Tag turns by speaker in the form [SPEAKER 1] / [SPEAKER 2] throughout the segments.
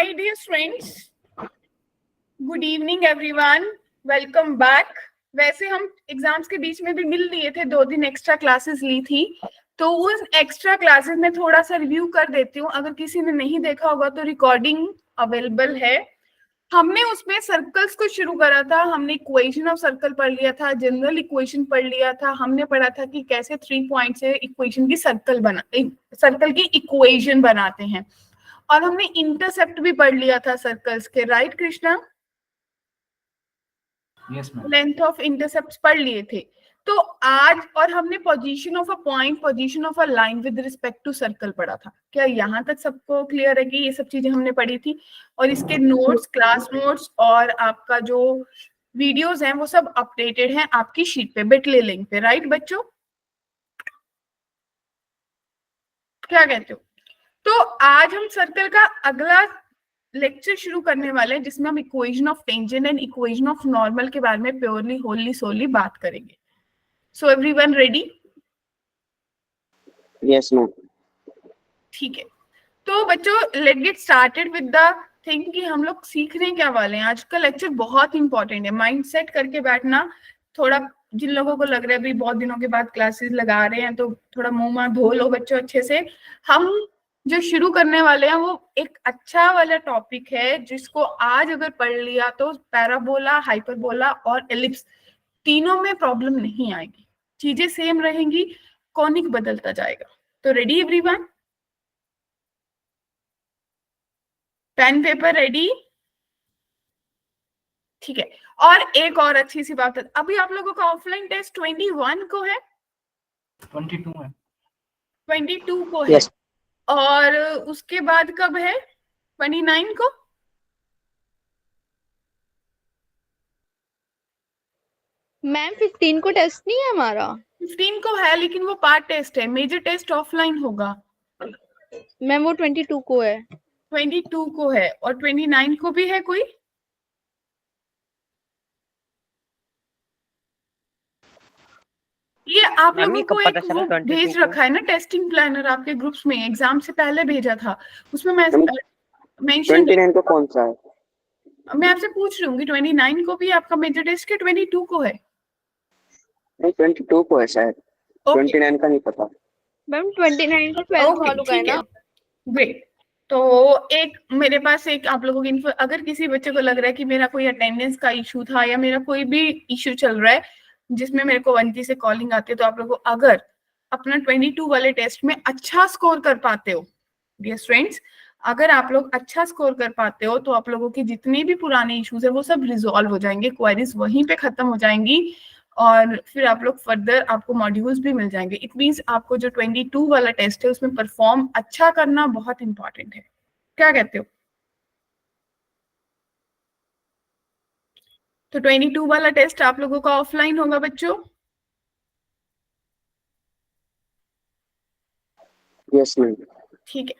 [SPEAKER 1] Hi dear friends, good evening everyone, welcome back। वैसे हम exams के बीच में भी मिल लिए थे, 2 दिन एक्स्ट्रा क्लासेस ली थी, तो उस एक्स्ट्रा क्लासेस में थोड़ा सा रिव्यू कर देती हूँ। अगर किसी ने नहीं देखा होगा तो रिकॉर्डिंग अवेलेबल है। हमने उसमें सर्कल्स को शुरू करा था, हमने इक्वेशन ऑफ सर्कल पढ़ लिया था, जनरल इक्वेशन पढ़ लिया था, हमने पढ़ा था कि कैसे 3 पॉइंट से इक्वेशन की सर्कल की इक्वेशन बनाते हैं, और हमने इंटरसेप्ट भी पढ़ लिया था सर्कल्स के, right Krishna?
[SPEAKER 2] Yes ma'am.
[SPEAKER 1] Length of intercept पढ़ लिए थे। तो आज और हमने position of a point, position of a line with respect to circle पढ़ा था। क्या यहाँ तक सबको क्लियर है कि ये सब चीजें हमने पढ़ी थी? और इसके नोट्स, क्लास नोट्स और आपका जो वीडियोस हैं वो सब अपडेटेड हैं आपकी शीट पे, बिटली लिंक पे, राइट बच्चों? क्या कहते हो? तो आज हम सर्कल का अगला लेक्चर शुरू करने वाले हैं, जिसमें हम equation of tangent and equation of normal के बारे में प्योरली होली सोली बात करेंगे। So everyone ready?
[SPEAKER 3] Yes ma'am.
[SPEAKER 1] ठीक है, तो बच्चों let get started with the thing कि हम लोग सीखने क्या वाले हैं। आज का लेक्चर बहुत इंपॉर्टेंट है, माइंड सेट करके बैठना। थोड़ा जिन लोगों को लग रहा है अभी बहुत दिनों के बाद क्लासेस लगा रहे हैं, तो थोड़ा मुंह मां धो लो बच्चों अच्छे से। हम जो शुरू करने वाले हैं वो एक अच्छा वाला टॉपिक है, जिसको आज अगर पढ़ लिया तो पैराबोला, हाइपरबोला और एलिप्स तीनों में प्रॉब्लम नहीं आएगी, चीजें सेम रहेंगी, कॉनिक बदलता जाएगा। तो ready everyone? Pen paper ready? ठीक है। और एक और अच्छी सी बात है, अभी आप लोगों का ऑफलाइन टेस्ट 21 को है,
[SPEAKER 2] 22 है,
[SPEAKER 1] 22 को है,
[SPEAKER 3] yes.
[SPEAKER 1] और उसके बाद कब है? 29 को।
[SPEAKER 4] मैम 15 को टेस्ट नहीं है हमारा।
[SPEAKER 1] 15 को है, लेकिन वो पार्ट टेस्ट है, मेजर टेस्ट ऑफलाइन होगा।
[SPEAKER 4] मैम वो 22 को है।
[SPEAKER 1] 22 को है, और 29 को भी है कोई? ये आप लोगों को एक वो भेज रखा है ना, टेस्टिंग प्लानर आपके ग्रुप्स में, एग्जाम से पहले भेजा था, उसमें मैं मेंशन
[SPEAKER 3] 29 को कौन सा है?
[SPEAKER 1] मैं आपसे पूछ रही हूँ कि 29 को भी आपका मेजर टेस्ट के 22 को है?
[SPEAKER 3] नहीं, 22 को है शायद। 29 का नहीं पता
[SPEAKER 4] मैम 29 को 12th वालों का है ना।
[SPEAKER 1] ग्रेट। तो एक मेरे पास एक आप लोगों की इन्फो, अगर किसी बच्चे को लग रहा है कि मेरा कोई अटेंडेंस का इशू था या मेरा कोई भी इशू चल रहा है जिसमें मेरे को 1 से कॉलिंग आती है, तो आप लोगों को अगर अपना 22 वाले टेस्ट में अच्छा स्कोर कर पाते हो, डियर फ्रेंड्स, अगर आप लोग अच्छा स्कोर कर पाते हो तो आप लोगों के जितने भी पुराने इश्यूज है वो सब रिजॉल्व हो जाएंगे, क्वेरीज वहीं पे खत्म हो जाएंगी, और फिर आप लोग फर्दर आपको मॉड्यूल्स भी मिल जाएंगे। इट मींस आपको जो 22 वाला टेस्ट है उसमें परफॉर्म अच्छा करना बहुत इंपॉर्टेंट है। क्या कहते हो? तो 22 वाला टेस्ट आप लोगों का ऑफलाइन होगा बच्चों?
[SPEAKER 3] Yes ma'am.
[SPEAKER 1] ठीक है,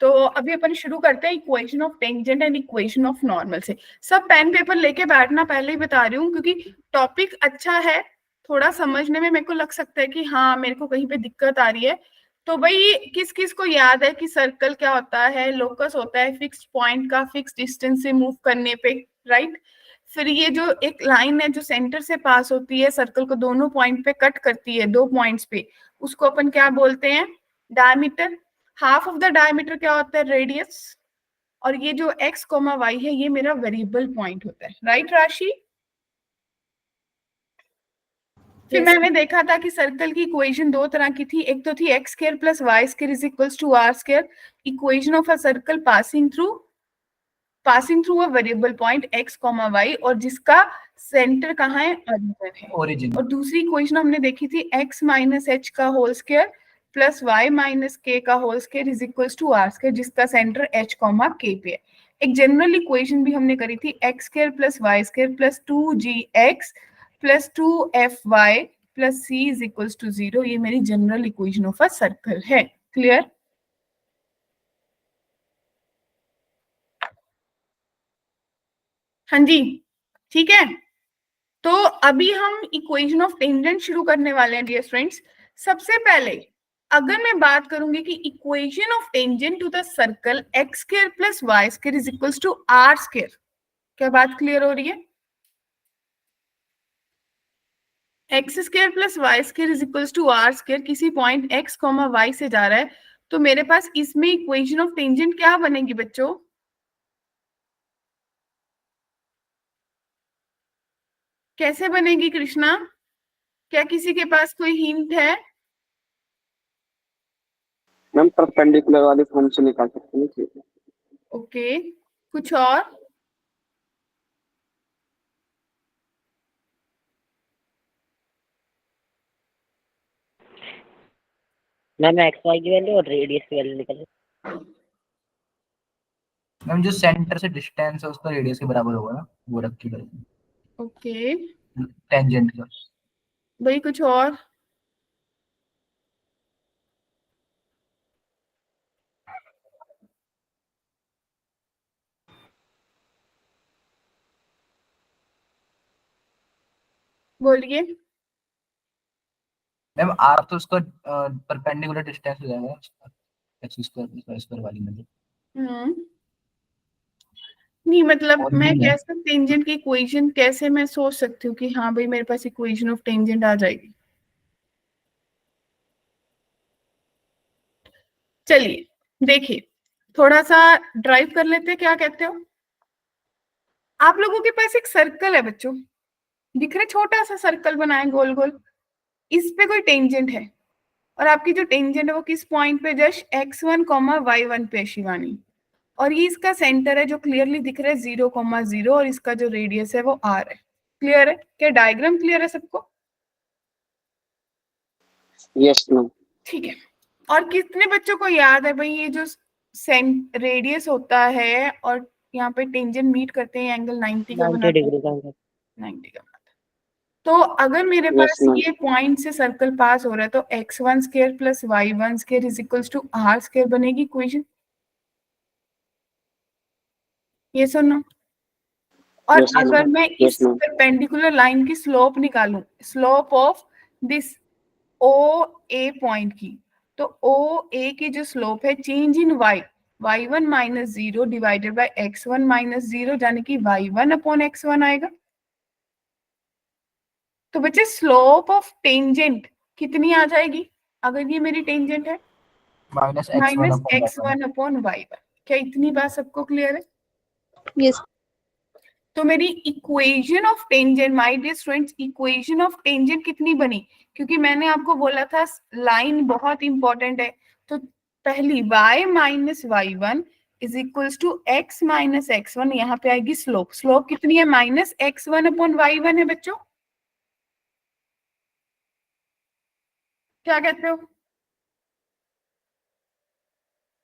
[SPEAKER 1] तो अभी अपन शुरू करते हैं equation of tangent and equation of normal से। सब पेन पेपर लेके बैठना, पहले ही बता रही हूँ, क्योंकि टॉपिक अच्छा है, थोड़ा समझने में मेरे को लग सकता है कि हाँ मेरे को कहीं पे दिक्कत आ रही है। तो भाई किस किस को याद है कि सर्कल क्या होता है? लोकस होता है फिक्स्ड पॉइंट का फिक्स्ड डिस्टेंस से मूव करने पे, राइट? फिर ये जो एक लाइन है जो सेंटर से पास होती है, सर्कल को दोनों पॉइंट पे कट करती है, 2 पॉइंट्स पे, उसको अपन क्या बोलते हैं? Diameter. Half of the diameter क्या होता है? रेडियस। और ये जो x, y है ये मेरा वेरिएबल पॉइंट होता है, राइट राशि? फिर मैंने देखा था कि सर्कल की इक्वेशन 2 तरह की थी, एक तो थी x square plus y square is equals to r square, equation of a circle passing through a variable point x, y, और जिसका सेंटर कहाँ है? ओरिजिन। और दूसरी इक्वेशन हमने देखी थी x माइनस h का whole square plus y minus k का whole square is equals to r square, जिसका सेंटर h, k पे है। एक जनरल इक्वेशन भी हमने करी थी, x square plus y square plus 2gx plus 2fy plus c is equals to 0। ये मेरी general equation of a circle है। क्लियर? हाँ जी, ठीक है। तो अभी हम इक्वेशन ऑफ टेंजेंट शुरू करने वाले हैं डियर फ्रेंड्स। सबसे पहले अगर मैं बात करूंगी कि equation of tangent to the circle X square plus Y square is equals to R square, क्या बात क्लियर हो रही है? X square plus Y square is equals to R square किसी पॉइंट एक्स कॉमा वाई से जा रहा है, तो मेरे पास इसमें इक्वेशन ऑफ टेंजेंट क्या बनेगी बच्चों? कैसे बनेगी कृष्णा? क्या किसी के पास कोई हिंट है?
[SPEAKER 3] मैम परपेंडिकुलर वाली फॉर्म से निकाल सकते हैं।
[SPEAKER 1] ओके, कुछ और?
[SPEAKER 5] मैम एक्स वाई की वैल्यू और रेडियस की वैल्यू निकल।
[SPEAKER 2] मैम जो सेंटर से डिस्टेंस है उसका रेडियस के बराबर होगा ना, वो रख के करेंगे
[SPEAKER 1] ओके
[SPEAKER 2] टेंजेंट का।
[SPEAKER 1] भाई कुछ और? बोलिए।
[SPEAKER 2] मैम आर तो उसका परपेंडिकुलर डिस्टेंस हो जाएगा X square plus Y square वाली में।
[SPEAKER 1] नहीं मतलब
[SPEAKER 2] और
[SPEAKER 1] मैं
[SPEAKER 2] भी है।
[SPEAKER 1] कैसे टेंजेंट की इक्वेशन कैसे मैं सोच सकती हूँ कि हाँ भाई मेरे पास इक्वेशन ऑफ टेंजेंट आ जाएगी? चलिए देखिए, थोड़ा सा ड्राइव कर लेते हैं, क्या कहते हो? आप लोगों के पास एक सर्कल है बच्चों, दिख रहा है? छोटा सा सर्कल बनाए गोल गोल, इस पे कोई टेंजेंट है, और आपकी जो टेंजेंट है वो किस पॉइंट पे? जस्ट x1 कॉमा y1 पे शिवानी, और ये इसका सेंटर है जो क्लियरली दिख रहा है 0,0, और इसका जो रेडियस है वो r है। क्लियर है? क्या डायग्राम क्लियर है सबको?
[SPEAKER 3] Yes ma'am.
[SPEAKER 1] ठीक है। और कितने बच्चों को याद है भाई ये जो रेडियस होता है और यहाँ पे टेंजेंट मीट करते हैं, एंगल 90 का
[SPEAKER 5] 90
[SPEAKER 1] बनाते हैं?
[SPEAKER 5] डिग्री का होगा।
[SPEAKER 1] 90 का बनाते हैं। तो अगर मेरे
[SPEAKER 3] यस
[SPEAKER 1] पास
[SPEAKER 3] मैम।
[SPEAKER 1] ये पॉइंट से सर्कल पास हो रहा है तो x1 square plus y1 square is equals to r square बनेगी इक्वेशन। ये सुनो, और
[SPEAKER 3] यस
[SPEAKER 1] अगर
[SPEAKER 3] मैम।
[SPEAKER 1] मैं
[SPEAKER 3] यस
[SPEAKER 1] इस
[SPEAKER 3] मैम।
[SPEAKER 1] परपेंडिकुलर लाइन की स्लोप निकालूं, slope of this O A point की, तो ओ ए की जो स्लोप है change in y, y1 minus 0 divided by x1 minus 0, यानी कि y1 अपॉन x1 आएगा। तो बच्चे स्लोप ऑफ टेंजेंट कितनी आ जाएगी अगर ये मेरी टेंजेंट है?
[SPEAKER 2] Minus
[SPEAKER 1] minus
[SPEAKER 2] x1
[SPEAKER 1] x1 upon y1। क्या इतनी बात सबको क्लियर है?
[SPEAKER 4] यस
[SPEAKER 1] तो मेरी equation of tangent, my dear students, equation of tangent कितनी बनी? क्योंकि मैंने आपको बोला था लाइन बहुत इंपॉर्टेंट है, तो पहली y minus y1 is equals to x minus x1, यहाँ पे आएगी स्लोप। स्लोप कितनी है? माइनस x1 अपॉन y1 है बच्चों। क्या कहते हो?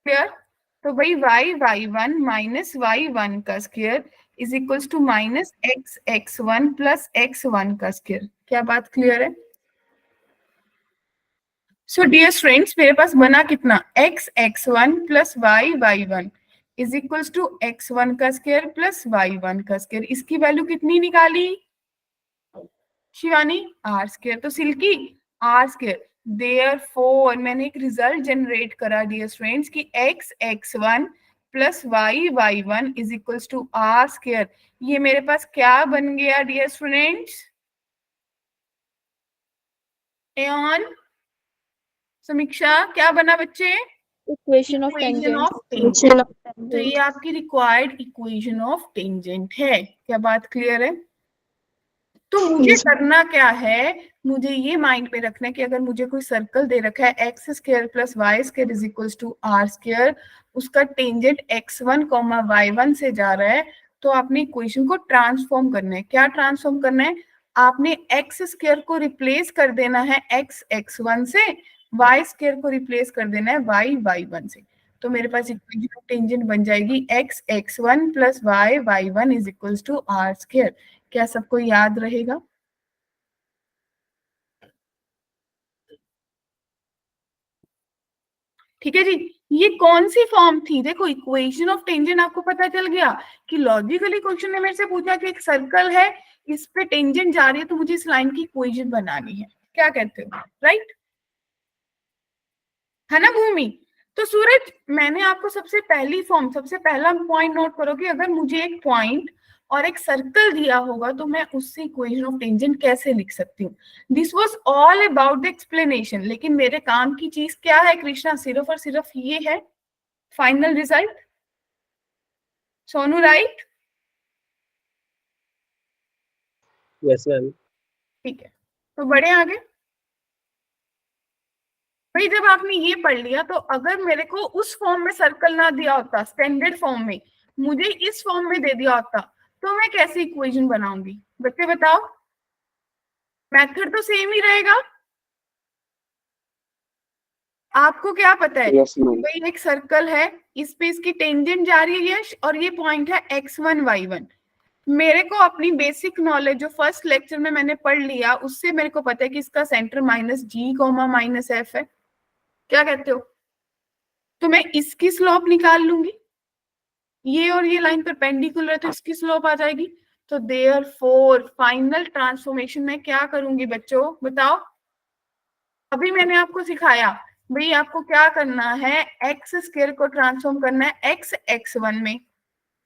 [SPEAKER 1] क्लियर? तो भाई y1 माइनस y1 का square is equals to minus x1 plus x1 का स्क्वायर। क्या बात क्लियर है? सो डियर स्टूडेंट्स, मेरे पास बना कितना? x1 plus y1 is equals to x1 का स्क्वायर प्लस y1 का स्क्वायर। इसकी वैल्यू कितनी निकाली शिवानी? R square. तो सिल्की आर स्क्वायर, देयरफॉर मैंने एक रिजल्ट जनरेट करा डियर स्टूडेंट्स कि x1 plus y1 is equals to R square. ये मेरे पास क्या बन गया डियर स्टूडेंट्स? एन समीक्षा क्या बना बच्चे?
[SPEAKER 4] Equation of
[SPEAKER 1] equation
[SPEAKER 4] tangent.
[SPEAKER 1] Of tangent. तो ये आपकी रिक्वायर्ड इक्वेशन ऑफ टेंजेंट है। क्या बात क्लियर है? तो मुझे करना क्या है, मुझे ये माइंड में रखना है कि अगर मुझे कोई सर्कल दे रखा है X square plus Y square is equals to R square, उसका टेंजेंट x1 कॉमा y1 से जा रहा है, तो आपने इक्वेशन को ट्रांसफॉर्म करना है। क्या ट्रांसफॉर्म करना है? आपने एक्स स्क्वायर को रिप्लेस कर देना है x1 से, वाई स्क्वायर को रिप्लेस कर देना है y1 से। तो मेरे पास इक्वेशन ऑफ टेंजेंट बन जाएगी x1 plus y1 is equals to R square. क्या सबको याद रहेगा? ठीक है जी। ये कौन सी फॉर्म थी? देखो इक्वेशन ऑफ टेंजेंट आपको पता चल गया कि लॉजिकली क्वेश्चन ने मेरे से पूछा कि एक सर्कल है, इस पे टेंजेंट जा रही है, तो मुझे इस लाइन की इक्वेशन बनानी है। क्या कहते हो? राइट? है ना भूमि? तो सूरज, मैंने आपको सबसे पहला पॉइंट नोट करो कि अगर मुझे एक पॉइंट और एक सर्कल दिया होगा तो मैं उससे इक्वेशन ऑफ टेंजेंट कैसे लिख सकती हूँ। This was all about the explanation. लेकिन मेरे काम की चीज क्या है कृष्णा? सिर्फ और सिर्फ ये है final result. Sonu right?
[SPEAKER 6] Yes ma'am.
[SPEAKER 1] ठीक है, तो बढ़े आगे। भाई जब आपने ये पढ़ लिया तो अगर मेरे को उस फॉर्म में सर्कल ना दिया होता, स्टैंडर्ड फॉर्म में, मुझे इस फॉर्म में दे दिया होता, तो मैं कैसे इक्वेशन बनाऊंगी? बच्चे बताओ, मेथड तो सेम ही रहेगा। आपको क्या पता है?
[SPEAKER 3] Yes ma'am.
[SPEAKER 1] भाई एक सर्कल है, इस पे इसकी टेंजेंट जा रही है यश, और ये पॉइंट है x1 y1। मेरे को अपनी बेसिक नॉलेज जो फर्स्ट लेक्चर में मैंने पढ़ लिया उससे मेरे को पता है कि इसका सेंटर -g, -f है। क्या कहते हो? तो मैं इसकी स्लोप निकाल लूंगी, ये और ये लाइन परपेंडिकुलर है तो इसकी स्लोप आ जाएगी। तो देयरफॉर फाइनल ट्रांसफॉर्मेशन में क्या करूंगी बच्चों बताओ? अभी मैंने आपको सिखाया भाई आपको क्या करना है, एक्स स्क्वायर को ट्रांसफॉर्म करना है एक्स x1 में,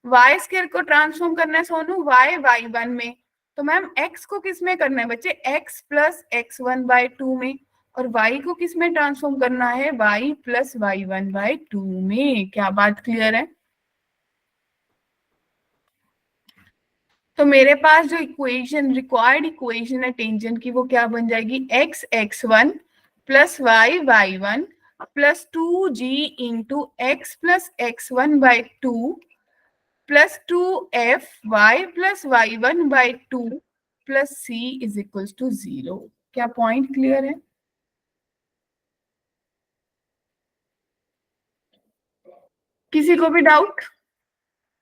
[SPEAKER 1] वाई स्क्वायर को ट्रांसफॉर्म करना है सोनू वाई y1 में। तो मैम एक्स को किस में करना है बच्चे? x प्लस x1/2 में। और y को किस में ट्रांसफॉर्म करना है? y प्लस y1/2 में। क्या बात क्लियर है? तो मेरे पास जो इक्वेशन, रिक्वायर्ड इक्वेशन है टेंजेंट की, वो क्या बन जाएगी? x x1 plus y y1 plus 2g into x plus x1/2 plus 2f y plus y1/2 plus c is equals to 0। क्या पॉइंट क्लियर है? किसी को भी doubt?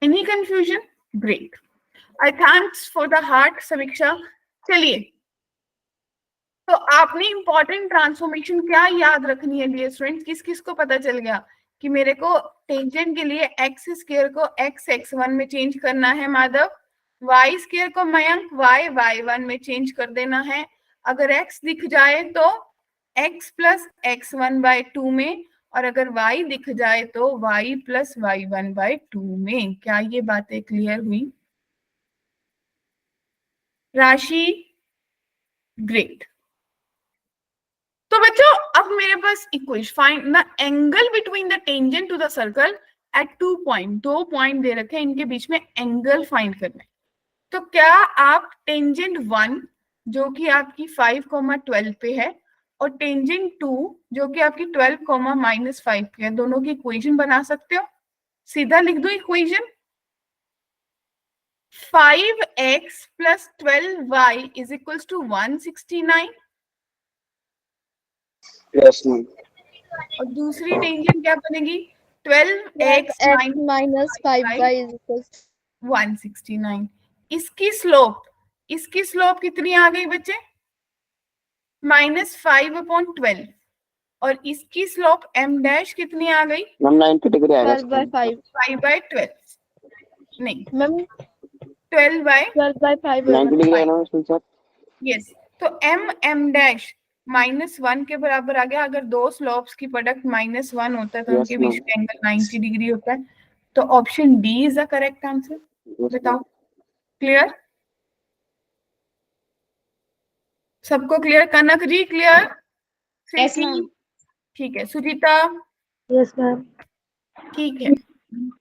[SPEAKER 1] Any confusion? Great, I thanks for the heart Samiksha. चलिए, तो आपने important transformation क्या याद रखनी है डियर स्टूडेंट्स? किस किस को पता चल गया कि मेरे को टेंजेंट के लिए एक्स स्क्वायर को एक्स x1 में चेंज करना है माधव, वाई स्क्वायर को मयंक वाई y1 में चेंज कर देना है। अगर x दिख जाए तो x प्लस x1/2 में, और अगर y दिख जाए तो y प्लस y1/2 में। क्या ये बातें क्लियर हुई? राशि? ग्रेट। तो बच्चों अब मेरे पास equation, find the angle between the tangent to the circle at 2 point, 2 point दे रखे हैं, इनके बीच में एंगल फाइंड करना है। तो क्या आप टेंजेंट 1 जो कि आपकी 5,12 पे है और टेंजेंट 2 जो कि आपकी 12,-5 पे है, दोनों की इक्वेशन बना सकते हो? सीधा लिख दो equation, 5x plus 12y is equals to 169।
[SPEAKER 3] Yes ma'am.
[SPEAKER 1] और दूसरी टेंजेंट क्या बनेगी? 12x
[SPEAKER 4] x minus 5y is equals
[SPEAKER 1] 169। इसकी स्लोप कितनी आ गई बच्चे? -5/12। और इसकी स्लोप m डैश कितनी आ गई?
[SPEAKER 3] मैम 90 डिग्री आएगा
[SPEAKER 4] 12/5
[SPEAKER 1] 5/12 नहीं,
[SPEAKER 4] मैम
[SPEAKER 1] 12/5।
[SPEAKER 4] 12/5
[SPEAKER 3] 90 डिग्री आएगा मैम सर।
[SPEAKER 1] यस, तो m डैश -1 के बराबर आ गया। अगर दो स्लोप्स की प्रोडक्ट -1 होता है तो
[SPEAKER 3] Yes,
[SPEAKER 1] उनके बीच
[SPEAKER 3] ma'am.
[SPEAKER 1] में एंगल 90 डिग्री होता है। तो option D is the correct answer.
[SPEAKER 3] Yes,
[SPEAKER 1] बताओ,
[SPEAKER 3] ma'am.
[SPEAKER 1] क्लियर? सबको clear? Kanak ji clear?
[SPEAKER 4] Yes, ma'am.
[SPEAKER 1] ठीक है, सुजीता?
[SPEAKER 4] Yes, ma'am.
[SPEAKER 1] ठीक है।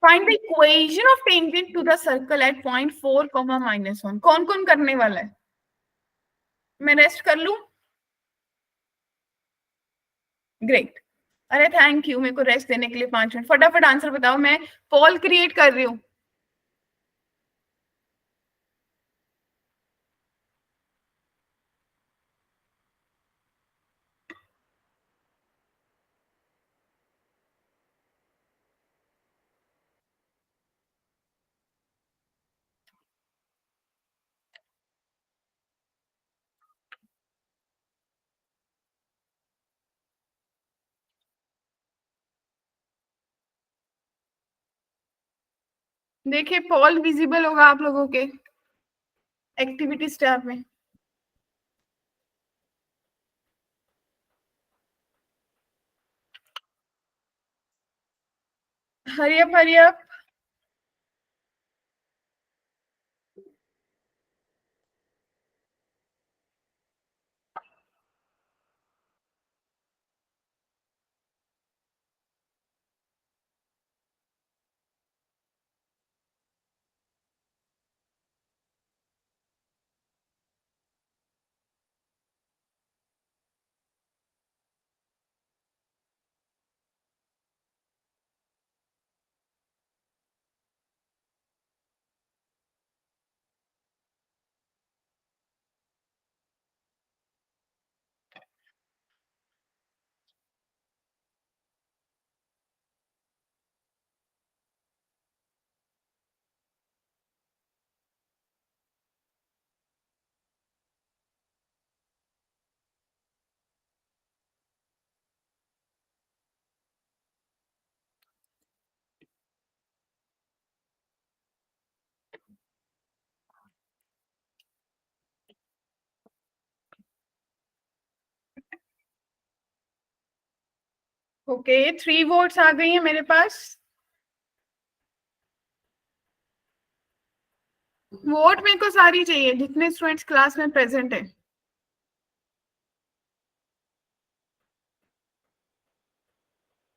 [SPEAKER 1] Find the equation of tangent to the circle at point 4, -1। कौन कौन करने वाला है? मैं रेस्ट कर लूं? ग्रेट, अरे थैंक यू मेरे को रेस्ट देने के लिए 5 मिनट। फटाफट आंसर बताओ, मैं पोल क्रिएट कर रही हूँ। देखिए पोल विजिबल होगा आप लोगों के एक्टिविटी टैब में। Hurry up hurry up. Okay 3 votes आ गई हैं मेरे पास। वोट मेरे को सारी चाहिए जितने स्टूडेंट्स क्लास में प्रेजेंट है।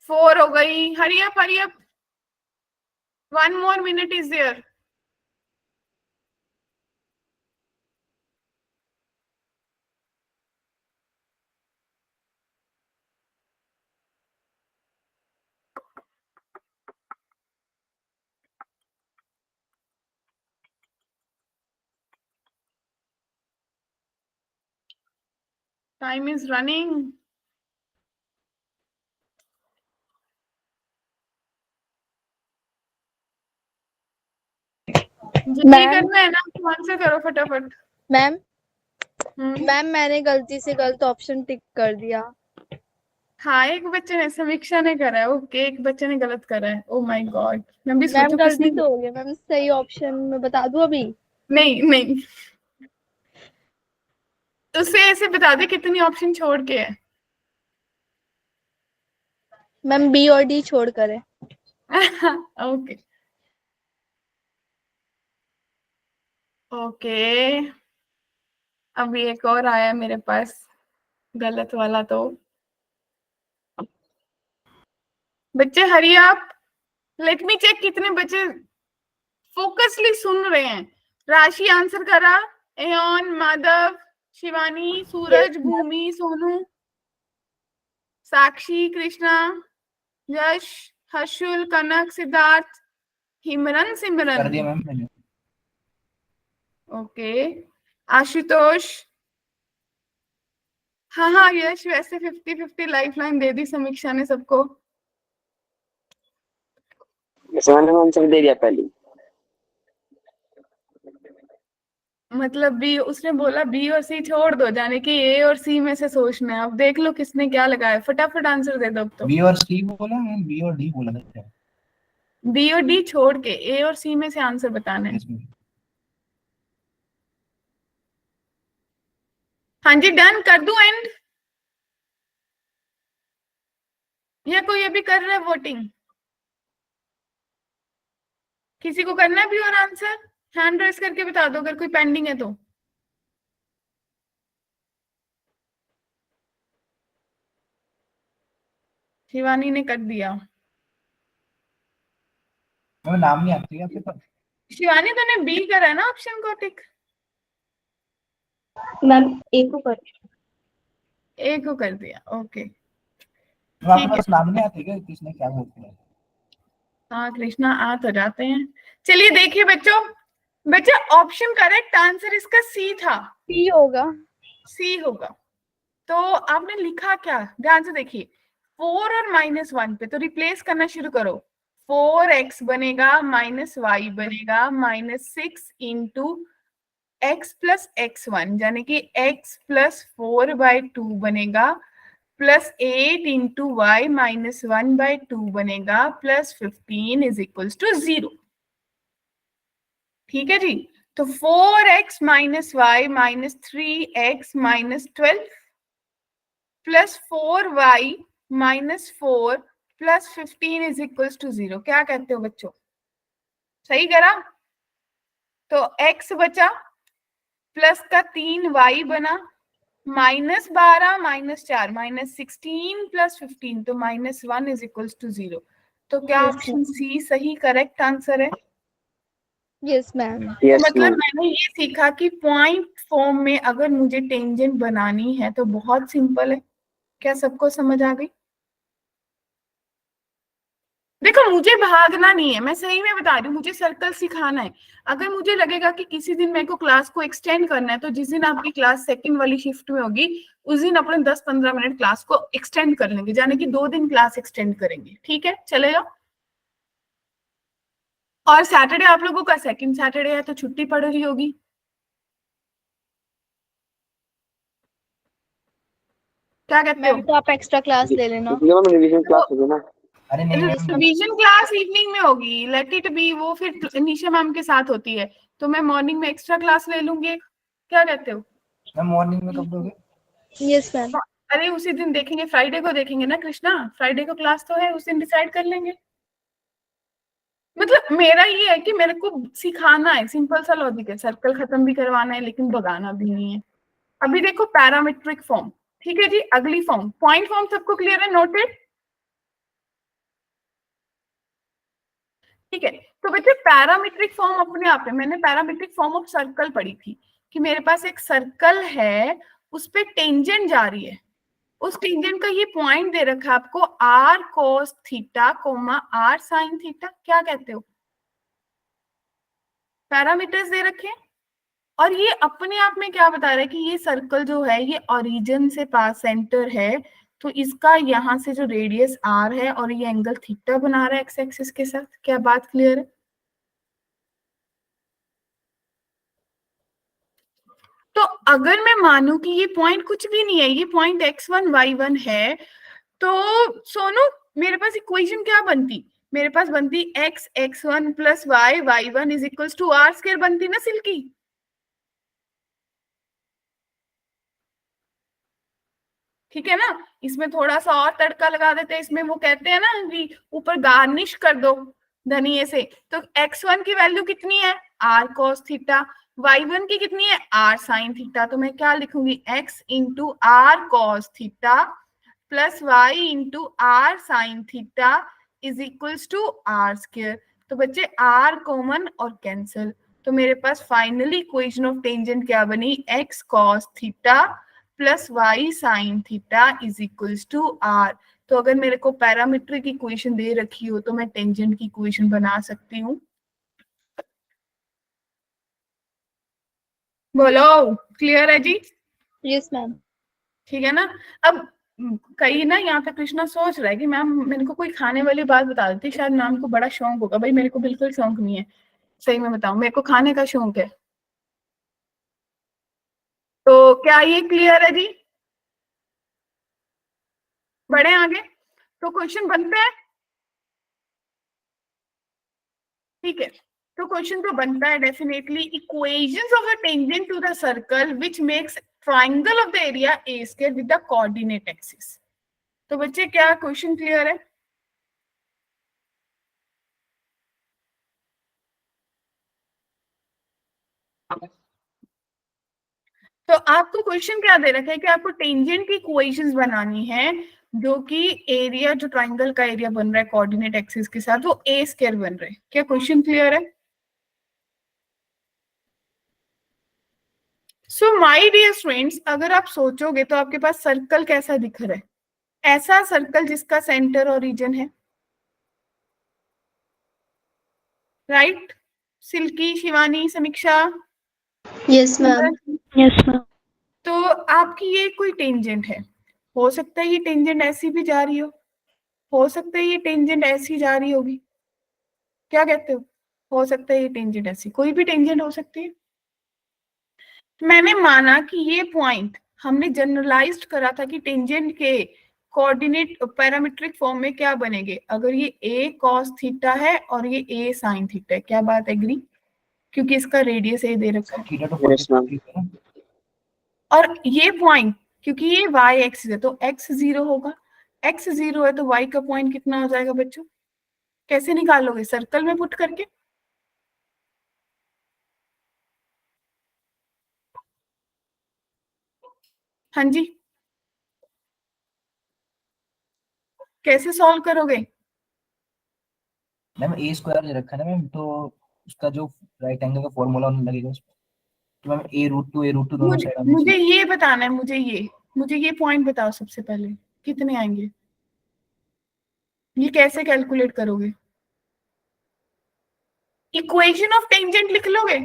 [SPEAKER 1] फोर हो गई। हरी up hurry up. 1 more minute is there. Time is running. जल्दी
[SPEAKER 4] मैम
[SPEAKER 1] करना है ना, तो आंसर करो फटाफट।
[SPEAKER 4] मैम
[SPEAKER 1] हम्म।
[SPEAKER 4] मैम मैंने गलती से गलत ऑप्शन टिक कर दिया।
[SPEAKER 1] हाँ एक बच्चे ने, समीक्षा ने करा है। ओके एक बच्चे ने गलत करा है। ओ माय गॉड, मैं भी
[SPEAKER 4] मैम
[SPEAKER 1] सोचू
[SPEAKER 4] गलती
[SPEAKER 1] किसने।
[SPEAKER 4] से हो गया मैम, सही ऑप्शन में बता दूं अभी?
[SPEAKER 1] नहीं नहीं, उसे ऐसे बता दे कितनी ऑप्शन छोड़ के है।
[SPEAKER 4] मैम बी और डी छोड़ कर है।
[SPEAKER 1] ओके ओके, अभी एक और आया मेरे पास गलत वाला। तो बच्चे हरी आप, लेट मी चेक कितने बच्चे फोकसली सुन रहे हैं। राशि आंसर करा, एयन, माधव, शिवानी, सूरज, भूमि, सोनू, साक्षी, कृष्णा, यश, हर्षुल, कनक, सिद्धार्थ, हिमरन,
[SPEAKER 2] कर
[SPEAKER 1] सिमरन।
[SPEAKER 2] दिया मैम मैंने।
[SPEAKER 1] ओके आशुतोष। हाँ हाँ यश, वैसे 50-50 लाइफलाइन दे दी समीक्षा ने सबको।
[SPEAKER 3] वैसे मैंने आंसर दे दिया पहले।
[SPEAKER 1] मतलब बी, उसने बोला बी और सी छोड़ दो, जाने कि ए और सी में से सोचना है। अब देख लो किसने क्या लगाया, फटाफट आंसर दे दो अब तो।
[SPEAKER 2] बी और सी बोला मैम, बी और डी बोला था।
[SPEAKER 1] बी और डी छोड़ के ए और सी में से आंसर बताना है।
[SPEAKER 2] इसमें
[SPEAKER 1] हाँ जी डन कर दूं एंड, या कोई अभी कर रहा है वोटिंग? किसी को करना है भी और आंसर? हैंड रेस करके बता दो अगर कोई पेंडिंग है तो। शिवानी ने कर दिया।
[SPEAKER 2] मैम नाम नहीं आती है आपके पास?
[SPEAKER 1] शिवानी तूने बी करा है ना ऑप्शन को टिक?
[SPEAKER 4] मैम ए को कर।
[SPEAKER 1] ए को कर दिया। ओके
[SPEAKER 2] मैम आपके
[SPEAKER 1] ठीक है।
[SPEAKER 2] पास नाम नहीं आती क्या किसने क्या वोट किया?
[SPEAKER 1] हाँ कृष्णा आ तो जाते हैं। चलिए देखिए बच्चों, बच्चा ऑप्शन करेक्ट आंसर इसका सी था।
[SPEAKER 4] सी होगा।
[SPEAKER 1] सी होगा। तो आपने लिखा क्या, ध्यान से देखिए। 4 और -1 पे तो रिप्लेस करना शुरू करो। 4x बनेगा -y बनेगा -6 इंटू x प्लस x1, यानी कि x प्लस 4/2 बनेगा, प्लस 8 इंटू y -1/2 बनेगा, प्लस 15 इज इक्वल्स टू 0। ठीक है जी। तो 4x minus Y -3x -12 plus 4y -4 plus 15 is equals to 0। क्या कहते हो बच्चों, सही करा? तो x बचा, प्लस का 3y बना, -12 -4 -16 प्लस 15, तो -1 इज इक्वल्स टू 0। तो क्या
[SPEAKER 4] Yes,
[SPEAKER 1] ऑप्शन सी सही करेक्ट आंसर है?
[SPEAKER 4] Yes ma'am.
[SPEAKER 3] यस
[SPEAKER 1] मतलब
[SPEAKER 3] मैम।
[SPEAKER 1] मैंने ये सीखा कि पॉइंट फॉर्म में अगर मुझे टेंजेंट बनानी है तो बहुत सिंपल है। क्या सबको समझ आ गई? देखो मुझे भागना नहीं है, मैं सही में बता रही हूँ, मुझे सर्कल सिखाना है। अगर मुझे लगेगा कि किसी दिन मेरे को क्लास को एक्सटेंड करना है, तो जिस दिन आपकी क्लास सेकंड वाली शिफ्ट में होगी उस दिन अपन 10-15 मिनट क्लास को एक्सटेंड कर लेंगे, यानी कि 2 दिन क्लास एक्सटेंड करेंगे। ठीक है, चलेगा? और सैटरडे आप लोगों का सेकंड सैटरडे है तो छुट्टी पड़ रही होगी। क्या कहते
[SPEAKER 4] मैम
[SPEAKER 1] हो?
[SPEAKER 4] तो आप एक्स्ट्रा क्लास ले लेना।
[SPEAKER 3] मैम रिवीजन क्लास होगी ना?
[SPEAKER 2] अरे नहीं मैम,
[SPEAKER 1] रिवीजन क्लास इवनिंग में होगी, लेट इट बी। वो फिर निशा मैम के साथ होती है, तो मैं मॉर्निंग में एक्स्ट्रा क्लास ले लूंगी। क्या कहते हो?
[SPEAKER 2] मैम मॉर्निंग में कब दोगे?
[SPEAKER 4] Yes ma'am.
[SPEAKER 1] अरे उसी दिन देखेंगे, फ्राइडे को देखेंगे ना कृष्णा, फ्राइडे को क्लास तो है, उस दिन डिसाइड कर लेंगे। मतलब मेरा ये है कि मेरे को सिखाना है, सिंपल सा लॉजिक है, सर्कल खत्म भी करवाना है लेकिन भगाना भी नहीं है। अभी देखो पैरामीट्रिक फॉर्म, ठीक है जी। अगली फॉर्म पॉइंट फॉर्म, सबको क्लियर है? नोटेड? ठीक है। तो बच्चे पैरामीट्रिक फॉर्म अपने आप है, मैंने पैरामीट्रिक फॉर्म ऑफ सर्कल पढ़ी थी कि मेरे पास एक सर्कल है, उस पे टेंजेंट जा रही है, उस टेंजेंट का ये पॉइंट दे रखा है आपको r cos theta coma r sin theta. क्या कहते हो? पैरामीटर्स दे रखे हैं। और ये अपने आप में क्या बता रहा है कि ये सर्कल जो है ये ओरिजिन से पास सेंटर है, तो इसका यहाँ से जो रेडियस r है और ये एंगल थीटा बना रहा है एक्स एक्सिस के साथ। क्या बात क्लियर है? तो अगर मैं मानूं कि ये पॉइंट कुछ भी नहीं है, ये पॉइंट x1 y1 है, तो सोनू मेरे पास इक्वेशन क्या बनती? मेरे पास बनती x x1 plus y y1 is equals to r square बनती ना सिल्की। ठीक है ना? इसमें थोड़ा सा और तड़का लगा देते हैं, इसमें वो कहते हैं ना कि ऊपर गार्निश कर दो धनिये से। तो x1 की वैल्यू कितनी है? r cos theta. y1 की कितनी है? r sin theta. तो मैं क्या लिखूंगी? x into r cos theta plus y into r sin theta is equals to r square. तो बच्चे r कॉमन और कैंसिल, तो मेरे पास फाइनली इक्वेशन ऑफ टेंजेंट क्या बनी? x cos theta plus y sin theta is equals to r। तो अगर मेरे को पैरामीट्रिक इक्वेशन दे रखी हो तो मैं टेंजेंट की इक्वेशन बना सकती हूँ। बोलो, क्लियर है जी?
[SPEAKER 4] Yes ma'am.
[SPEAKER 1] ठीक है ना? अब कई ना यहाँ पे कृष्णा सोच रहा है कि मैम मेरे को कोई खाने वाली बात बता देती, शायद मैम को बड़ा शौक होगा। भाई मेरे को बिल्कुल शौक नहीं है, सही में बताऊं, मेरे को खाने का शौक है। तो क्या ये क्लियर है जी? बढ़े आगे? तो क्वेश्चन बनता है, ठीक है। तो क्वेश्चन तो बनता है definitely, equations of a tangent to the circle which makes triangle of the area A square with the coordinate axis. तो बच्चे क्या क्वेश्चन क्लियर है? तो आपको क्वेश्चन क्या दे रखा है कि आपको टेंजेंट की इक्वेशंस बनानी है जो कि एरिया, जो ट्रायंगल का एरिया बन रहा है कोऑर्डिनेट एक्सिस के साथ, वो ए स्क्वायर बन रहा है। क्या क्वेश्चन क्लियर है? सो माय डियर स्टूडेंट्स, अगर आप सोचोगे तो आपके पास सर्कल कैसा दिख रहा है? ऐसा सर्कल जिसका सेंटर और रीजन है, राइट? सिल्की, शिवानी, समीक्षा,
[SPEAKER 4] यस मैम। Yes ma'am.
[SPEAKER 1] तो आपकी ये कोई टेंजेंट है, हो सकता है ये टेंजेंट ऐसी भी जा रही हो सकता है ये टेंजेंट ऐसी जा रही होगी। क्या कहते हो सकता है ये टेंजेंट ऐसी, कोई भी टेंजेंट हो सकती है। मैंने माना कि ये पॉइंट हमने जनरलाइज्ड करा था कि टेंजेंट के कोऑर्डिनेट पैरामीट्रिक फॉर्म में क्या बनेंगे, अगर ये a cos थीटा है और ये a sin थीटा है। क्या बात एग्री? क्योंकि इसका रेडियस a दे रखा है।
[SPEAKER 2] थीटा तो
[SPEAKER 3] Yes, ma'am.
[SPEAKER 2] 45 है ना?
[SPEAKER 1] और ये पॉइंट क्योंकि ये y एक्सिस है तो x 0 होगा, x 0 है तो y का पॉइंट कितना हो जाएगा बच्चों? कैसे निकालोगे? सर्कल में पुट करके? हाँ जी, कैसे सॉल्व करोगे?
[SPEAKER 2] मैम ए स्क्वायर दे रखा है ना मैम, तो उसका जो राइट एंगल का फॉर्मूला लगेगा उसमें, तो मैम ए रूट टू दोनों
[SPEAKER 1] मुझे
[SPEAKER 2] साइड
[SPEAKER 1] मुझे ये बताना है, मुझे ये पॉइंट बताओ सबसे पहले, कितने आएंगे? ये कैसे कैलकुलेट करोगे? इक्वेशन ऑफ टेंजेंट लिख लोगे?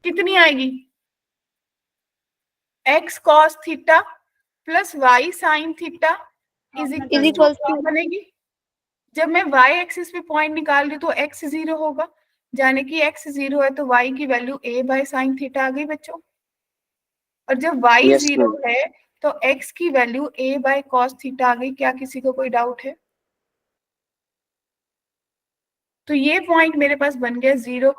[SPEAKER 1] कितनी आएगी? x cos theta plus y sin theta is equal
[SPEAKER 4] equals
[SPEAKER 1] to
[SPEAKER 4] to-
[SPEAKER 1] बनेगी। जब मैं y एक्सिस पे पॉइंट निकाल रही हूँ तो x 0 होगा, जाने कि x 0 है तो y की value a by sine theta आ गई बच्चों। और जब y
[SPEAKER 3] Yes,
[SPEAKER 1] 0
[SPEAKER 3] ma'am.
[SPEAKER 1] है तो x की value a by cos theta आ गई। क्या किसी को कोई डाउट है? तो ये पॉइंट मेरे पास बन गया 0,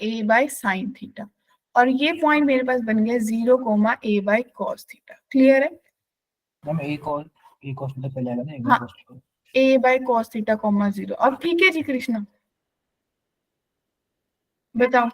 [SPEAKER 1] a बाय साइन थीटा, और ये पॉइंट मेरे पास बन गया 0, a by cos theta. Clear है?
[SPEAKER 2] मैम ए कॉस मतलब पहले आएगा ना, एक
[SPEAKER 1] हाँ,
[SPEAKER 2] बार cos theta.
[SPEAKER 1] a by cos theta, 0। अब ठीक है जी कृष्णा, बताओ।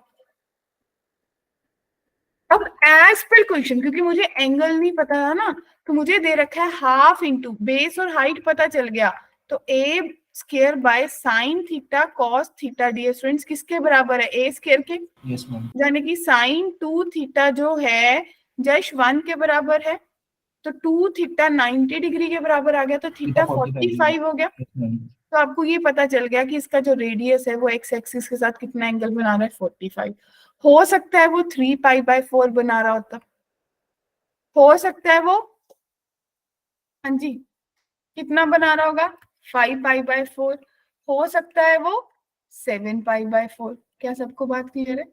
[SPEAKER 1] अब एज पर क्वेश्चन, क्योंकि मुझे एंगल नहीं पता था ना, तो मुझे दे रखा है हाफ इंटू बेस और हाइट पता चल गया, तो A square by sine theta cos theta dear students किसके बराबर है? ए स्क्वायर के।
[SPEAKER 2] Yes ma'am.
[SPEAKER 1] यानी कि साइन 2 थीटा जो है जश 1 के बराबर है, तो 2 थीटा 90 डिग्री के बराबर आ गया, तो थीटा 45 हो गया।
[SPEAKER 2] Yes ma'am.
[SPEAKER 1] तो आपको ये पता चल गया कि इसका जो रेडियस है वो एक्स एक्सिस के साथ कितना एंगल बना रहा है? 45। हो सकता है वो 3π/4 बना रहा होता, हो सकता है वो, हाँ जी, कितना बना रहा होगा? 5π/4। हो सकता है वो 7π/4। क्या सबको बात क्लियर है?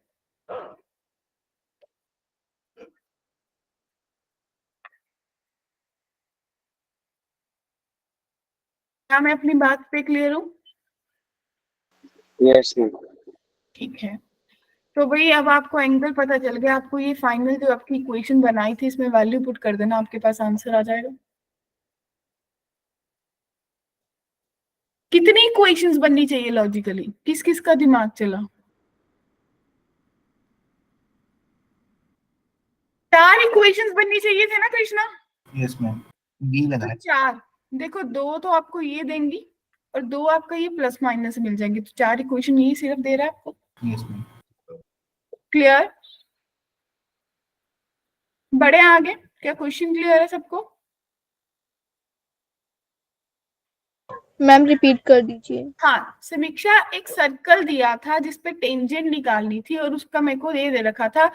[SPEAKER 1] क्या मैं अपनी बात पे क्लियर हूँ?
[SPEAKER 3] Yes, ma'am.
[SPEAKER 1] ठीक है, तो भाई अब आपको एंगल पता चल गया, आपको ये फाइनल जो आपकी इक्वेशन बनाई थी इसमें वैल्यू पुट कर देना, आपके पास आंसर आ जाएगा। कितनी इक्वेशंस बननी चाहिए लॉजिकली? किस किस का दिमाग चला? 4 इक्वेशंस बननी चाहिए थे ना कृष्णा?
[SPEAKER 2] यस मैम, बी लगा
[SPEAKER 1] तो
[SPEAKER 2] है।
[SPEAKER 1] 4, देखो 2 तो आपको ये देंगी और 2 आपका ये प्लस माइनस मिल जाएंगे, तो 4 इक्वेशन यही सिर्फ दे रहा है आपको।
[SPEAKER 2] Yes ma'am.
[SPEAKER 1] क्लियर? बड़े आगे, क्या क्वेश्चन क्लियर है सबको?
[SPEAKER 4] मैम रिपीट कर दीजिए।
[SPEAKER 1] हाँ, समीक्षा एक सर्कल दिया था जिसपे टेंजेंट निकालनी थी, और उसका मेरे को ये दे रखा था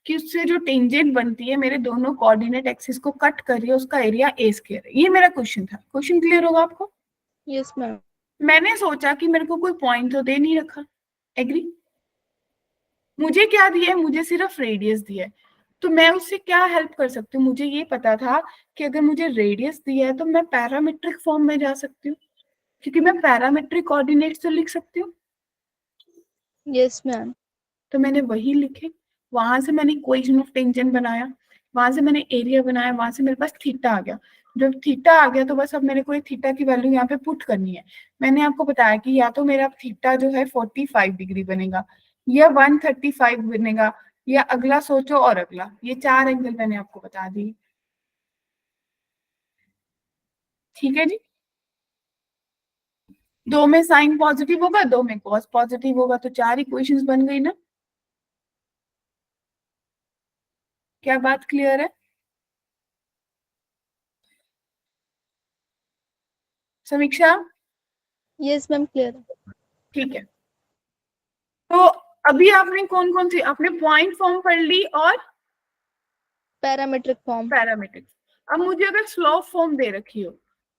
[SPEAKER 1] कि उससे जो टेंजेंट बनती है मेरे दोनों कोऑर्डिनेट एक्सिस को कट कर रही है, उसका एरिया ए स्क्वायर है। ये मेरा क्वेश्चन था। क्वेश्चन क्लियर होगा आपको?
[SPEAKER 4] Yes ma'am.
[SPEAKER 1] मैंने सोचा कि मेरे को कोई पॉइंट तो दे नहीं रखा, एग्री? मुझे क्या दिया है? मुझे सिर्फ रेडियस दिया है, तो मैं उससे क्या हेल्प कर सकती हूँ? मुझे ये पता था कि अगर मुझे रेडियस दिया है तो मैं पैरामीट्रिक फॉर्म में जा सकती हूँ, क्योंकि मैं पैरामीट्रिक कोऑर्डिनेट्स तो लिख सकती हूँ।
[SPEAKER 4] Yes ma'am.
[SPEAKER 1] तो मैंने वही लिखे, वहां से मैंने इक्वेशन ऑफ टेंजेंट बनाया, वहां से मैंने एरिया बनाया, वहां से मेरे पास थीटा आ गया। जब थीटा आ गया तो बस अब मेरे को थीटा की वैल्यू यहाँ पे पुट करनी है। मैंने आपको बताया कि या तो मेरा थीटा जो है 45 डिग्री बनेगा, या 135 बनेगा, या अगला सोचो और अगला। ये 4 एंगल मैंने आपको बता दिए। ठीक है जी, 2 में साइन पॉजिटिव होगा, 2 में कॉस पॉजिटिव होगा, तो 4 इक्वेशंस बन गई ना। क्या बात क्लियर है? समीक्षा?
[SPEAKER 4] यस मैम क्लियर है।
[SPEAKER 1] ठीक है, तो अभी आपने कौन कौन सी, आपने पॉइंट फॉर्म पढ़ ली और
[SPEAKER 4] पैरामीट्रिक फॉर्म।
[SPEAKER 1] पैरामीट्रिक। अब मुझे अगर स्लोप फॉर्म दे रखी हो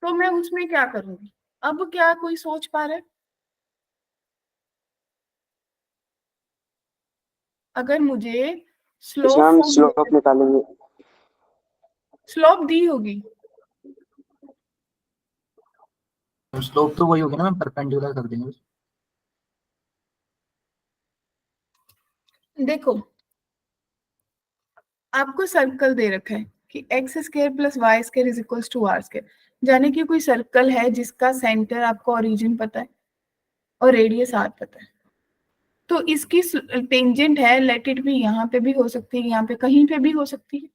[SPEAKER 1] तो मैं उसमें क्या करूंगी? अब क्या कोई सोच पा रहा है? अगर मुझे स्लोप
[SPEAKER 3] इसमें हम
[SPEAKER 1] फॉर्म,
[SPEAKER 3] स्लोप निकालेंगे।
[SPEAKER 1] स्लोप दी होगी,
[SPEAKER 2] तो स्लोप तो वही होगी ना मैम, परपेंडिकुलर कर देंगे।
[SPEAKER 1] देखो आपको सर्कल दे रखा है, कि X square plus Y square is equals to R square, जाने कि कोई सर्कल है जिसका सेंटर आपको ओरिजिन पता है और रेडियस आर पता है, तो इसकी टेंजेंट है, लेट इट भी, यहाँ पे भी हो सकती है, यहाँ पे कहीं पे भी हो सकती है,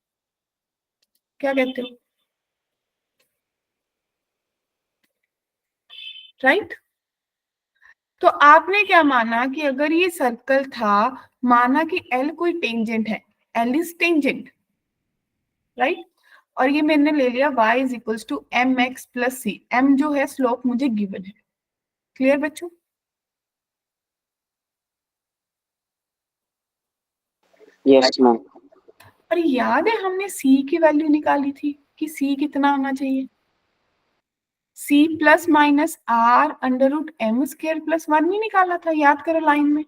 [SPEAKER 1] क्या कहते हो? राइट? तो आपने क्या माना कि अगर ये सर्कल था, माना कि एल कोई टेंजेंट है, एल इज टेंजेंट, राइट, और ये मैंने ले लिया y is equals to M x plus C, M जो है स्लोप मुझे गिवन है। क्लियर बच्चों?
[SPEAKER 3] Yes ma'am.
[SPEAKER 1] और याद है हमने c की वैल्यू निकाली थी कि c कितना आना चाहिए, c plus minus are under root M square plus 1 नहीं निकाला था, याद करो, लाइन में,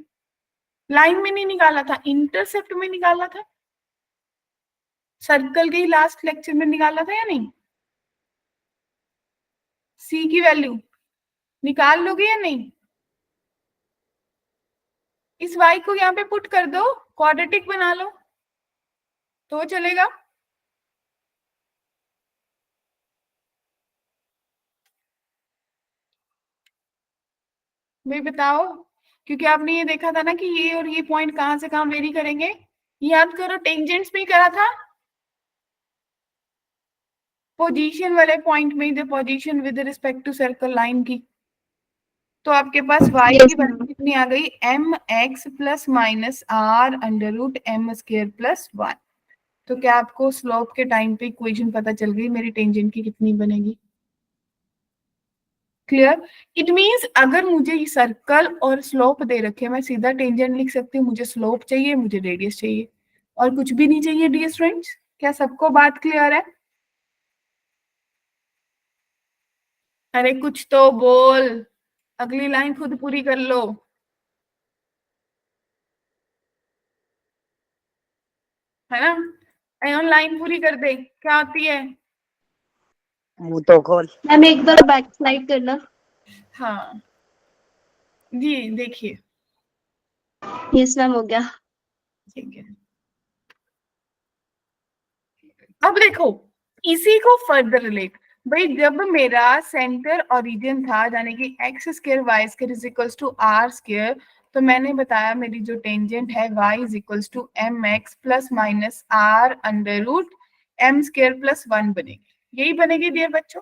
[SPEAKER 1] लाइन में नहीं निकाला था, इंटरसेप्ट में निकाला था, सर्कल के ही लास्ट लेक्चर में निकाला था या नहीं? c की वैल्यू निकाल लोगे या नहीं? इस y को यहाँ पे पुट कर दो, क्वाड्रेटिक बना लो तो चलेगा। भाई बताओ, क्योंकि आपने ये देखा था ना कि ये और ये पॉइंट कहां से कहां वेरी करेंगे, याद करो, टेंजेंट्स में ही करा था, पोजीशन वाले पॉइंट में, the position with respect to circle line की। तो आपके पास y की वैल्यू कितनी आ गई, M x plus minus are under root M square plus 1। तो क्या आपको स्लोप के टाइम पे इक्वेशन पता चल गई मेरी टेंजेंट की कितनी बनेगी? क्लियर? इट मींस अगर मुझे ये सर्कल और स्लोप दे रखे, मैं सीधा टेंजेंट लिख सकती हूँ, मुझे स्लोप चाहिए, मुझे रेडियस चाहिए, और कुछ भी नहीं चाहिए। डियर स्टूडेंट्स, क्या सबको बात क्लियर है? अरे कुछ तो बोल, अगली लाइन खुद पूरी कर लो। है ना? अयन लाइन पूरी कर दे, क्या आती है?
[SPEAKER 5] मुंह तो खोल।
[SPEAKER 4] मैम एक बार बैक स्लाइड करना।
[SPEAKER 1] हाँ जी, देखिए,
[SPEAKER 4] यस मैम, हो गया।
[SPEAKER 1] ठीक है। अब देखो, इसी को फर्दर रिलेट, भाई जब मेरा सेंटर ओरिजिन था, यानी कि X square Y square is equals to R square, तो मैंने बताया मेरी जो टेंजेंट है y is equals to M x plus minus are under root M square plus 1 बनेगी। यही बनेगी डियर बच्चों।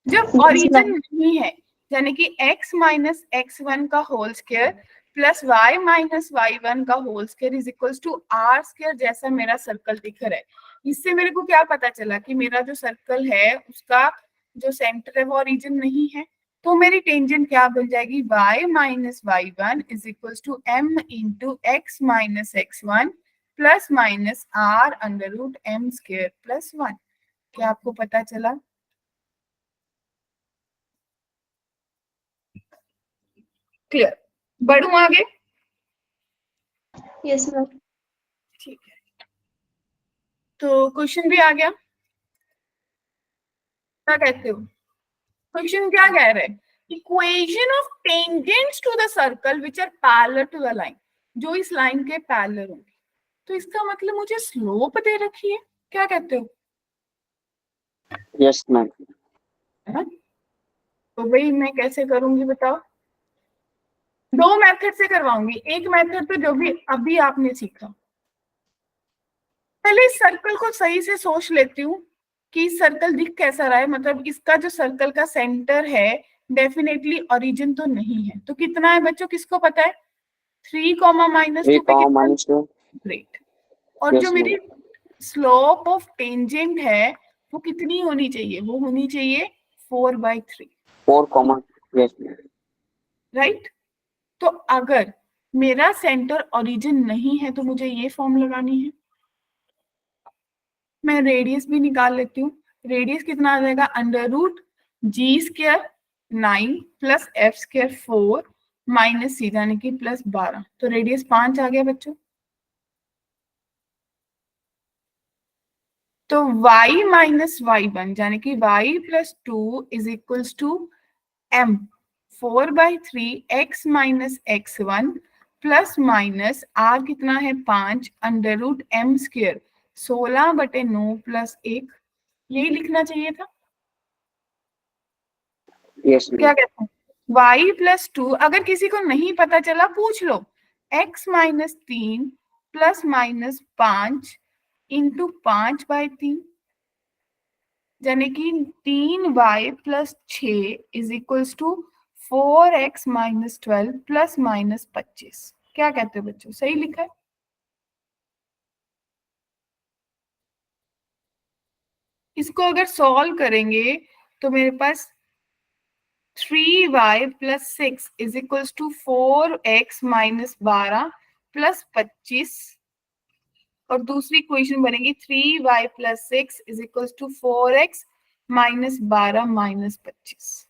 [SPEAKER 1] जब ओरिजिन नहीं है, यानी कि x माइनस एक्स वन का whole square plus y minus Y one का whole square is equals to R square, जैसा मेरा सर्कल दिख रहा है, इससे मेरे को क्या पता चला कि मेरा जो सर्कल है उसका जो सेंटर है वो ओरिजिन नहीं है। तो मेरी टेंजेंट क्या बन जाएगी, y minus Y one is equals to m into x minus x one plus minus are under root M square plus 1। क्या आपको पता चला? क्लियर? बढ़ू आगे?
[SPEAKER 4] Yes ma'am.
[SPEAKER 1] ठीक है, तो क्वेश्चन भी आ गया, क्या कहते हो? क्वेश्चन क्या कह रहे हैं, equation of tangents to the circle which are parallel to the line, जो इस लाइन के पैरेलल होंगे। तो इसका मतलब मुझे स्लोप दे रखी है, क्या कहते हो?
[SPEAKER 3] Yes ma'am.
[SPEAKER 1] तो भाई मैं कैसे करूंगी बताओ? दो मेथड से करवाऊंगी, एक मेथड तो जो भी अभी आपने सीखा, पहले इस सर्कल को सही से सोच लेती हूँ कि सर्कल दिख कैसा रहा है, मतलब इसका जो सर्कल का सेंटर है डेफिनेटली ओरिजिन तो नहीं है, तो कितना है बच्चों, किसको पता है? 3 माइनस 2 पे कितना? ग्रेट। और जो मेरी स्लोप ऑफ टेंजेंट है वो कितनी होनी चाहिए, वो होनी चाहिए 4/3,
[SPEAKER 3] 4, यस
[SPEAKER 1] राइट। तो अगर मेरा सेंटर ओरिजिन नहीं है तो मुझे ये फॉर्म लगानी है। मैं रेडियस भी निकाल लेती हूँ, रेडियस कितना आ जाएगा, under root G square 9 plus F square 4 minus C, यानी कि प्लस 12, तो रेडियस 5 आ गया बच्चों। तो y माइनस वाई वन, यानी कि y plus 2 is equals to m 4/3 x minus x one plus minus r कितना है 5 under root M square 16/9 plus 1, यही लिखना चाहिए था।
[SPEAKER 3] यस
[SPEAKER 1] क्या
[SPEAKER 3] मैम।
[SPEAKER 1] कहते हैं? y प्लस 2, अगर किसी को नहीं पता चला पूछ लो, x minus 3 plus minus 5 into 5/3, यानी कि 3y plus 6 is equals to 4x minus 12 plus minus 25। क्या कहते हो बच्चों, सही लिखा है? इसको अगर सॉल्व करेंगे तो मेरे पास 3y plus 6 is equals to 4x minus 12 plus 25, और दूसरी इक्वेशन बनेगी 3y plus 6 is equals to 4x minus 12 minus 25।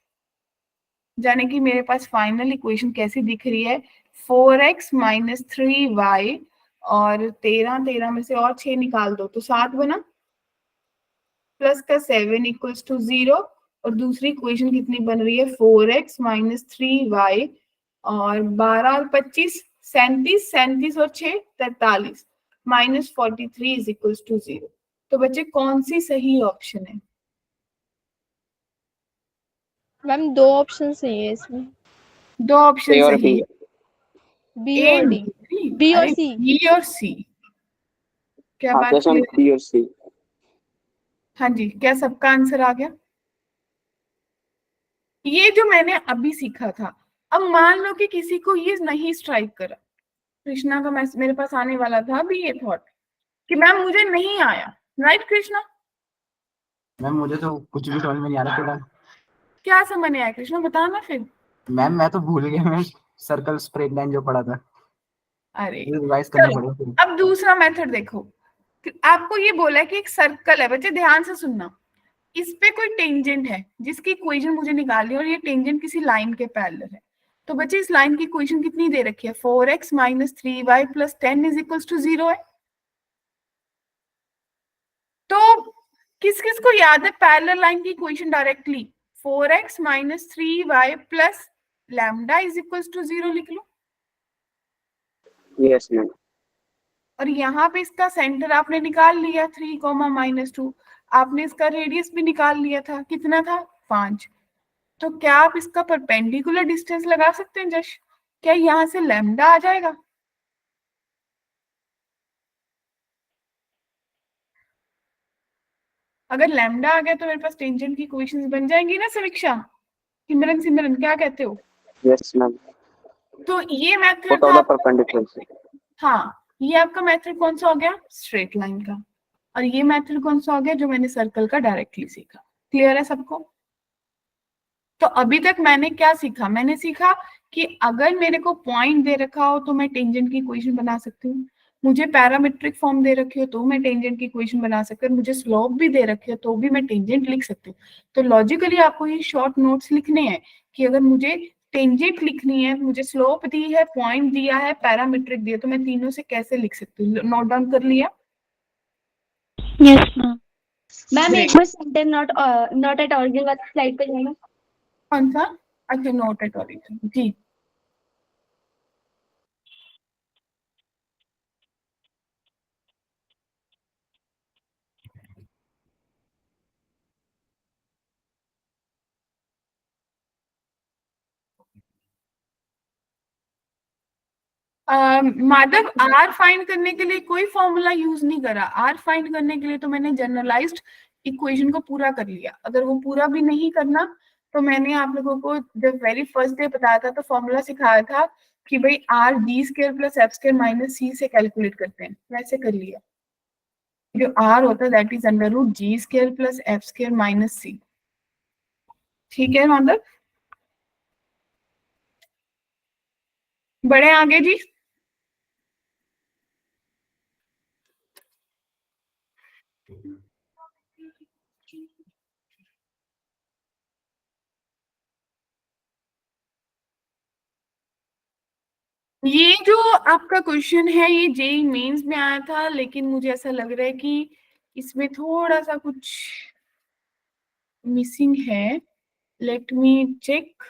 [SPEAKER 1] जाने कि मेरे पास फाइनल इक्वेशन कैसी दिख रही है, 4x माइनस 3y, और 13 में से और 6 निकाल दो तो 7 बना, प्लस का 7 इक्वल्स टू 0, और दूसरी इक्वेशन कितनी बन रही है, 4x माइनस 3y, और 12 और 25 37, 37 और 6 43, माइनस 43 इज इक्वल्स टू 0। तो बच्चे कौन सी सही ऑप्शन है?
[SPEAKER 4] मैम दो ऑप्शन सही है इसमें,
[SPEAKER 1] दो ऑप्शन
[SPEAKER 3] ए और
[SPEAKER 1] सही
[SPEAKER 3] बी।
[SPEAKER 1] है,
[SPEAKER 4] बी
[SPEAKER 1] ए
[SPEAKER 4] और डी। बी और
[SPEAKER 1] अरे
[SPEAKER 4] सी।
[SPEAKER 1] बी और सी। क्या
[SPEAKER 3] हाँ
[SPEAKER 1] बात
[SPEAKER 3] क्वेश्चन
[SPEAKER 1] क्लियर है?
[SPEAKER 3] बी और सी।
[SPEAKER 1] हाँ जी, क्या सबका आंसर आ गया? ये जो मैंने अभी सीखा था, अब मान लो कि किसी को ये नहीं स्ट्राइक करा, कृष्णा का मेरे पास आने वाला था अभी ये थॉट कि मैम मुझे नहीं आया, राइट कृष्णा?
[SPEAKER 2] मैम मुझे तो कुछ भी समझ में नहीं आ रहा फिलहाल।
[SPEAKER 1] क्या समझ नहीं आया कृष्णा, बताना फिर।
[SPEAKER 2] मैम मैं तो भूल गया, मैं सर्कल स्ट्रेट लाइन जो पढ़ा था,
[SPEAKER 1] अरे
[SPEAKER 2] रिवाइज करना
[SPEAKER 1] चलो,
[SPEAKER 2] पड़ेगा फिर।
[SPEAKER 1] अब दूसरा मेथड देखो। आपको ये बोला है कि एक सर्कल है, बच्चे ध्यान से सुनना, इस पे कोई टेंजेंट है जिसकी इक्वेशन मुझे निकालनी है, और ये टेंजेंट किसी लाइन के पैरेलल है। तो बच्चे इस लाइन की इक्वेशन कितनी दे रखी है, 4x minus 3y plus 10 is equals to 0 है। तो किस किस को याद है पैरेलल लाइन की equation directly, 4x minus 3y plus lambda is equals to 0 लिख लो।
[SPEAKER 3] Yes ma'am.
[SPEAKER 1] और यहाँ पे इसका सेंटर आपने निकाल लिया 3, -2, आपने इसका रेडियस भी निकाल लिया था, कितना था, 5। तो क्या आप इसका परपेंडिकुलर डिस्टेंस लगा सकते हैं जश? क्या यहाँ से लैम्डा आ जाएगा? अगर लैम्डा आ गया तो मेरे पास टेंजेंट की इक्वेशंस बन जाएंगी ना समीक्षा? सिमरन सिमरन क्या कहते हो?
[SPEAKER 3] Yes ma'am.
[SPEAKER 1] तो ये मेथड
[SPEAKER 3] पुट
[SPEAKER 1] था
[SPEAKER 3] ऑल द
[SPEAKER 1] आपका,
[SPEAKER 3] परपेंडिकुलर।
[SPEAKER 1] हाँ ये आपका मेथड कौन सा हो गया, स्ट्रेट लाइन का। और ये मेथड कौन सा हो गया, जो मैंने सर्कल का डायरेक्टली सीखा। क्लियर है सबको? तो अभी तक मैंने क्या सीखा, मैंने सीखा कि अगर मेरे को पॉइंट दे रखा हो तो मैं टेंजेंट की इक्वेशन बना सकती हूँ, मुझे पैरामेट्रिक फॉर्म दे रखी हो तो मैं टेंजेंट की इक्वेशन बना सकती हूँ, मुझे स्लोप भी दे रखी हो तो भी मैं टेंजेंट लिख सकती हूँ। तो लॉजिकली आपको ये शॉर्ट नोट्स लिखने हैं कि अगर मुझे टेंजेंट लिखनी है, मुझे स्लोप दी है, पॉइंट दिया है, पैरामेट्रिक दिया, तो मैं तीनों से कैसे लिख सकती हूँ। नोट डाउन कर लिया?
[SPEAKER 7] Yes ma'am. Ma'am
[SPEAKER 1] Great.
[SPEAKER 7] एक बार सेंटर नॉट एट ऑरिजिन वाली स्लाइड पे जाना।
[SPEAKER 1] कौन सा? अच्छा, नोट एट ऑरिजिन जी। माधव, आर फाइंड करने के लिए कोई फॉर्मूला यूज नहीं करा, आर फाइंड करने के लिए तो मैंने जनरलाइज्ड इक्वेशन को पूरा कर लिया। अगर वो पूरा भी नहीं करना तो मैंने आप लोगों को जब वेरी फर्स्ट डे बताया था तो फॉर्मूला सिखाया था कि भाई R D square plus F square minus C से कैलकुलेट करते हैं, वैसे कर लिया। जो आर होता है that is under root G square plus F square minus C. ठीक है माधव, बढ़े आगे जी। ये जो आपका क्वेश्चन है ये जेई मेंस में आया था, लेकिन मुझे ऐसा लग रहा है कि इसमें थोड़ा सा कुछ मिसिंग है। Let me check.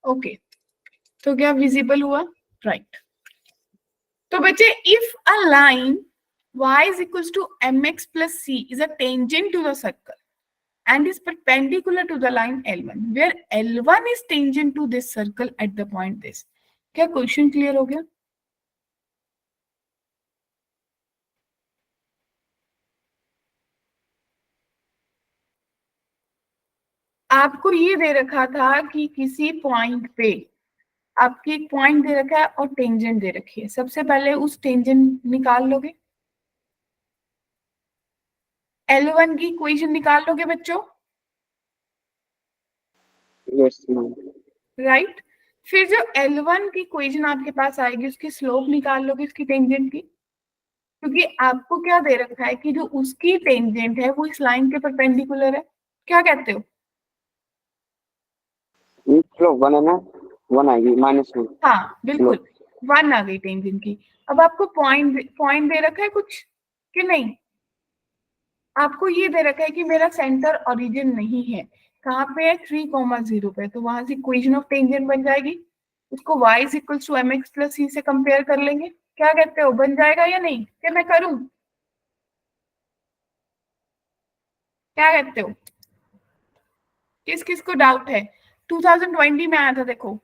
[SPEAKER 1] ओके, तो क्या विजिबल हुआ? राइट। तो बच्चे if a line y is equals to mx plus c is a tangent to the circle and is perpendicular to the line L1 where L1 is tangent to this circle at the point this. क्या question clear हो गया? आपको ये दे रखा था कि किसी point पे आपकी एक पॉइंट दे रखा है और टेंजेंट दे रखी है, सबसे पहले उस टेंजेंट निकाल लोगे, L1 की इक्वेशन निकाल लोगे बच्चों,
[SPEAKER 3] यस मैम।
[SPEAKER 1] राइट। फिर जो L1 की इक्वेशन आपके पास आएगी उसकी स्लोप निकाल लोगे उसकी टेंजेंट की, क्योंकि आपको क्या दे रखा है कि जो उसकी टेंजेंट है वो इस लाइन के परपेंडिकुलर है। क्या कहते हो?
[SPEAKER 3] चलो 1 है ना, 1 आएगी -1।
[SPEAKER 1] हाँ बिल्कुल, 1 आ गई टेंजेंट की। अब आपको पॉइंट दे रखा है कुछ कि नहीं? आपको ये दे रखा है कि मेरा सेंटर ओरिजिन नहीं है, कहाँ पे है? 3,0 पे, तो वहां से इक्वेशन ऑफ टेंजेंट बन जाएगी, उसको y is equal to mx plus c से कंपेयर कर लेंगे। क्या कहते हो, बन जाएगा या नहीं? क्या मैं करूं? क्या कहते हो? किस किस को डाउट है? 2020 में आया था देखो।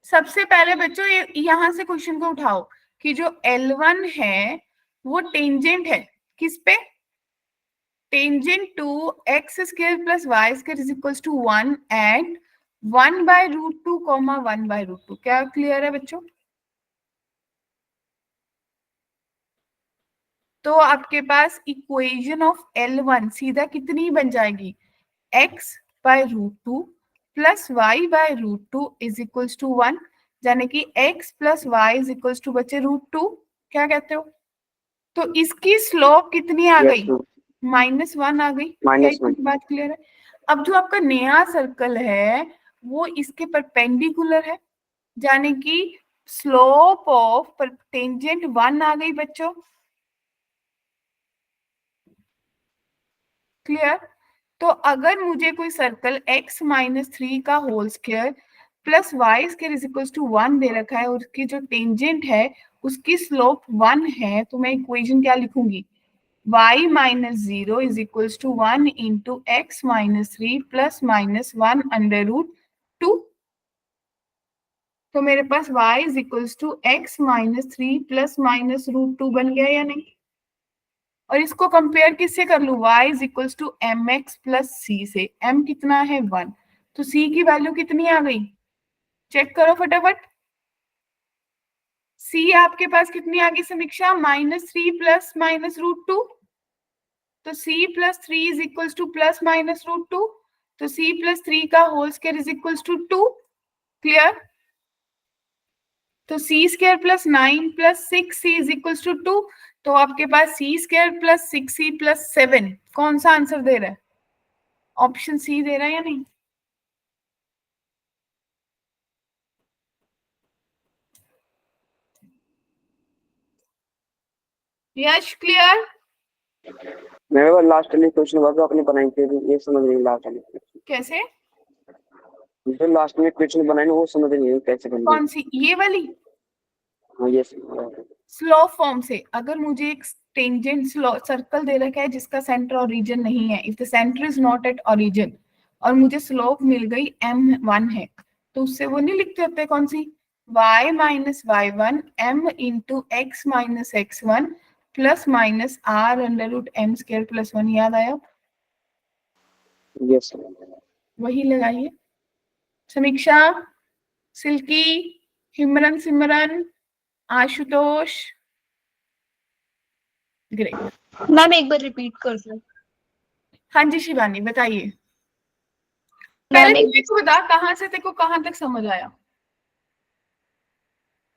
[SPEAKER 1] सबसे पहले बच्चों यहां से क्वेश्चन को उठाओ कि जो L1 है वो टेंजेंट है किस पे? Tangent to x square plus y square is equals to 1 and 1/√2 comma 1/√2। क्या क्लियर है बच्चों? तो आपके पास इक्वेशन ऑफ L1 सीधा कितनी बन जाएगी? x/√2 plus y/√2 is equals to 1, यानी कि x plus y is equals to बच्चे √2। क्या कहते हो? तो इसकी स्लोप कितनी आ गई? -1 आ गई। क्या इतनी बात क्लियर है? अब जो आपका नया सर्कल है वो इसके परपेंडिकुलर है, यानी कि स्लोप ऑफ टेंजेंट 1 आ गई बच्चों। क्लियर? तो अगर मुझे कोई सर्कल x - 3 का whole square plus y square is equal to 1 दे रखा है और उसकी जो टेंजेंट है उसकी स्लोप 1 है, तो मैं इक्वेशन क्या लिखूंगी? y - 0 is equal to 1 into x - 3 plus -1/√2। तो मेरे पास y is equal to x - 3 plus -√2 बन गया या नहीं? और इसको कंपेयर किससे कर लूं? y is equal to mx plus c से। m कितना है? 1, तो c की वैल्यू कितनी आ गई? चेक करो फटाफट। c आपके पास कितनी आ गई समीक्षा? -3 प्लस -√2, तो c plus 3 is equal to plus -√2, तो c प्लस 3 का whole square is equal to 2। Clear? तो c स्क्वायर प्लस 9 प्लस 6c इज इक्वल टू 2, तो आपके पास c square plus 6c plus 7 कौन सा आंसर दे रहा है? ऑप्शन सी दे रहा है या नहीं? यश क्लियर?
[SPEAKER 3] मेरे को लास्ट वाली क्वेश्चन बात आपने बनाई थी, ये समझ नहीं लास्ट वाली।
[SPEAKER 1] कैसे?
[SPEAKER 3] जो लास्ट में क्वेश्चन बनाई ना वो समझ नहीं है कैसे बनी।
[SPEAKER 1] कौन सी? ये वाली?
[SPEAKER 3] हाँ ये
[SPEAKER 1] स्लो फॉर्म से अगर मुझे एक टेंजेंट सर्कल दे रखा है जिसका सेंटर ओरिजिन नहीं है, if the centre is not at origin, और मुझे स्लोप मिल गई m1 है, तो उससे वो नहीं लिखते होते कौन सी? y - y1 m into x - x1 plus minus r√m² plus 1। याद आया?
[SPEAKER 3] यस
[SPEAKER 1] वही लगाइए। समीक्षा, सिल्की, हिमरन, सिमरन, आशुतोष, ग्रेट।
[SPEAKER 7] मैम एक बार रिपीट कर दो।
[SPEAKER 1] हाँ जी शिवानी बताइए।
[SPEAKER 7] मैम
[SPEAKER 1] पहले मेरे को बता कहाँ से तेरे को कहाँ तक समझ आया?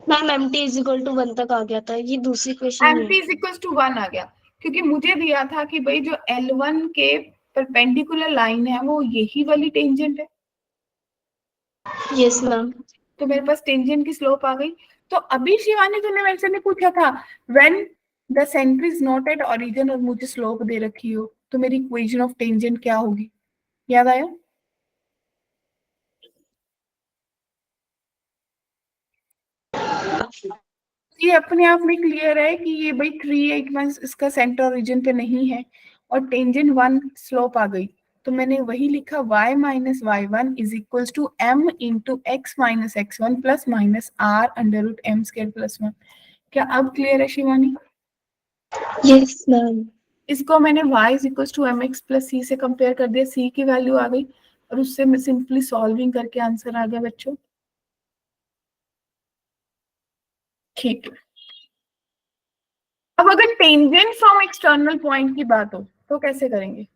[SPEAKER 7] Ma'am MT is equal to 1 तक आ गया था, ये दूसरी question
[SPEAKER 1] MT is equal to 1 आ गया, क्योंकि मुझे दिया था कि भाई जो L1 के परपेंडिकुलर लाइन है वो यही वाली टेंजेंट है।
[SPEAKER 7] Yes ma'am.
[SPEAKER 1] तो मेरे पास टेंजेंट की स्लोप आ गई। तो अभी शिवानी तूने मेरे से नहीं पूछा था when the centre is not at origin और मुझे स्लोप दे रखी हो, तो मेरी इक्वेशन ऑफ टेंजेंट क्या होगी? याद आया? ये अपने आप में क्लियर है कि ये भाई 381 इसका सेंटर ओरिजिन पे नहीं है और टेंजेंट 1 स्लोप आ गई, तो मैंने वही लिखा y minus y1 is equals to m into x minus x1 plus minus r under root m square plus 1। क्या अब क्लियर है शिवानी?
[SPEAKER 7] Yes ma'am.
[SPEAKER 1] इसको मैंने y is equals to M x plus C से कंपेयर कर दिया, c की value आ गई और उससे मैं सिंपली सॉल्विंग करके आंसर आ गया बच्चों। ठीक है, अब अगर टेंजेंट फ्रॉम एक्सटर्नल पॉइंट की बात हो तो कैसे करेंगे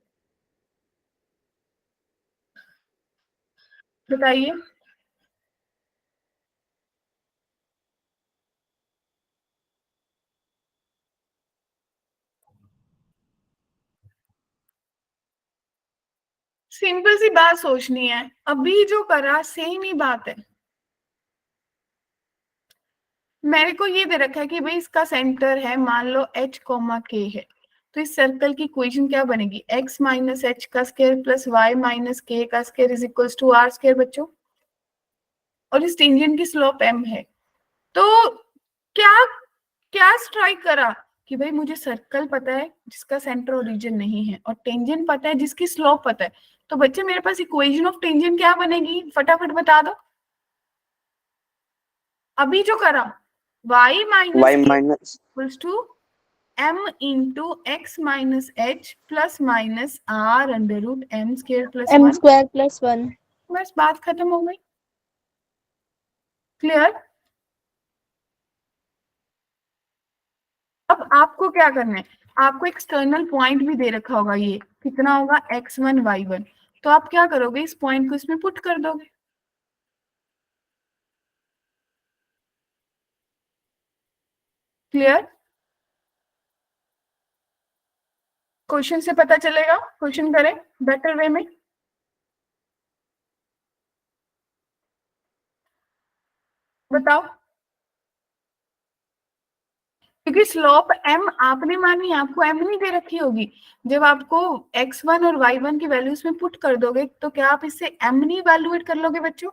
[SPEAKER 1] बताइए? सिंपल सी बात सोचनी है, अभी जो करा सेम ही बात है। मेरे को ये दे रखा है कि भाई इसका सेंटर है मान लो h कोमा k है, तो इस सर्कल की इक्वेशन क्या बनेगी? x माइनस एच का square plus y minus k का square is equals to r square बच्चों, और इस टेंजेंट की स्लोप m है। तो क्या क्या स्ट्राइक करा कि भाई मुझे सर्कल पता है जिसका सेंटर ओरिजिन नहीं है और टेंजेंट पता है जिसकी स्लोप पता है, तो बच्चे मेरे पास इक्वेशन ऑफ टेंजेंट क्या बनेगी? फटाफट बता दो। अभी जो करा y minus equals to m into x minus h plus minus r under root m square plus
[SPEAKER 4] m
[SPEAKER 1] 1,
[SPEAKER 4] square plus 1।
[SPEAKER 1] बस बात खत्म हो गई। क्लियर? अब आपको क्या करना है, आपको एक्सटर्नल पॉइंट भी दे रखा होगा, ये कितना होगा? x1 y1, तो आप क्या करोगे? इस पॉइंट को इसमें पुट कर दोगे। क्लियर? क्वेश्चन से पता चलेगा, क्वेश्चन करें बेटर वे में। बताओ, क्योंकि स्लोप m आपने मानी, आपको m नहीं दे रखी होगी। जब आपको x1 और y1 की वैल्यूज में पुट कर दोगे तो क्या आप इससे m नहीं इवैल्यूएट कर लोगे बच्चों?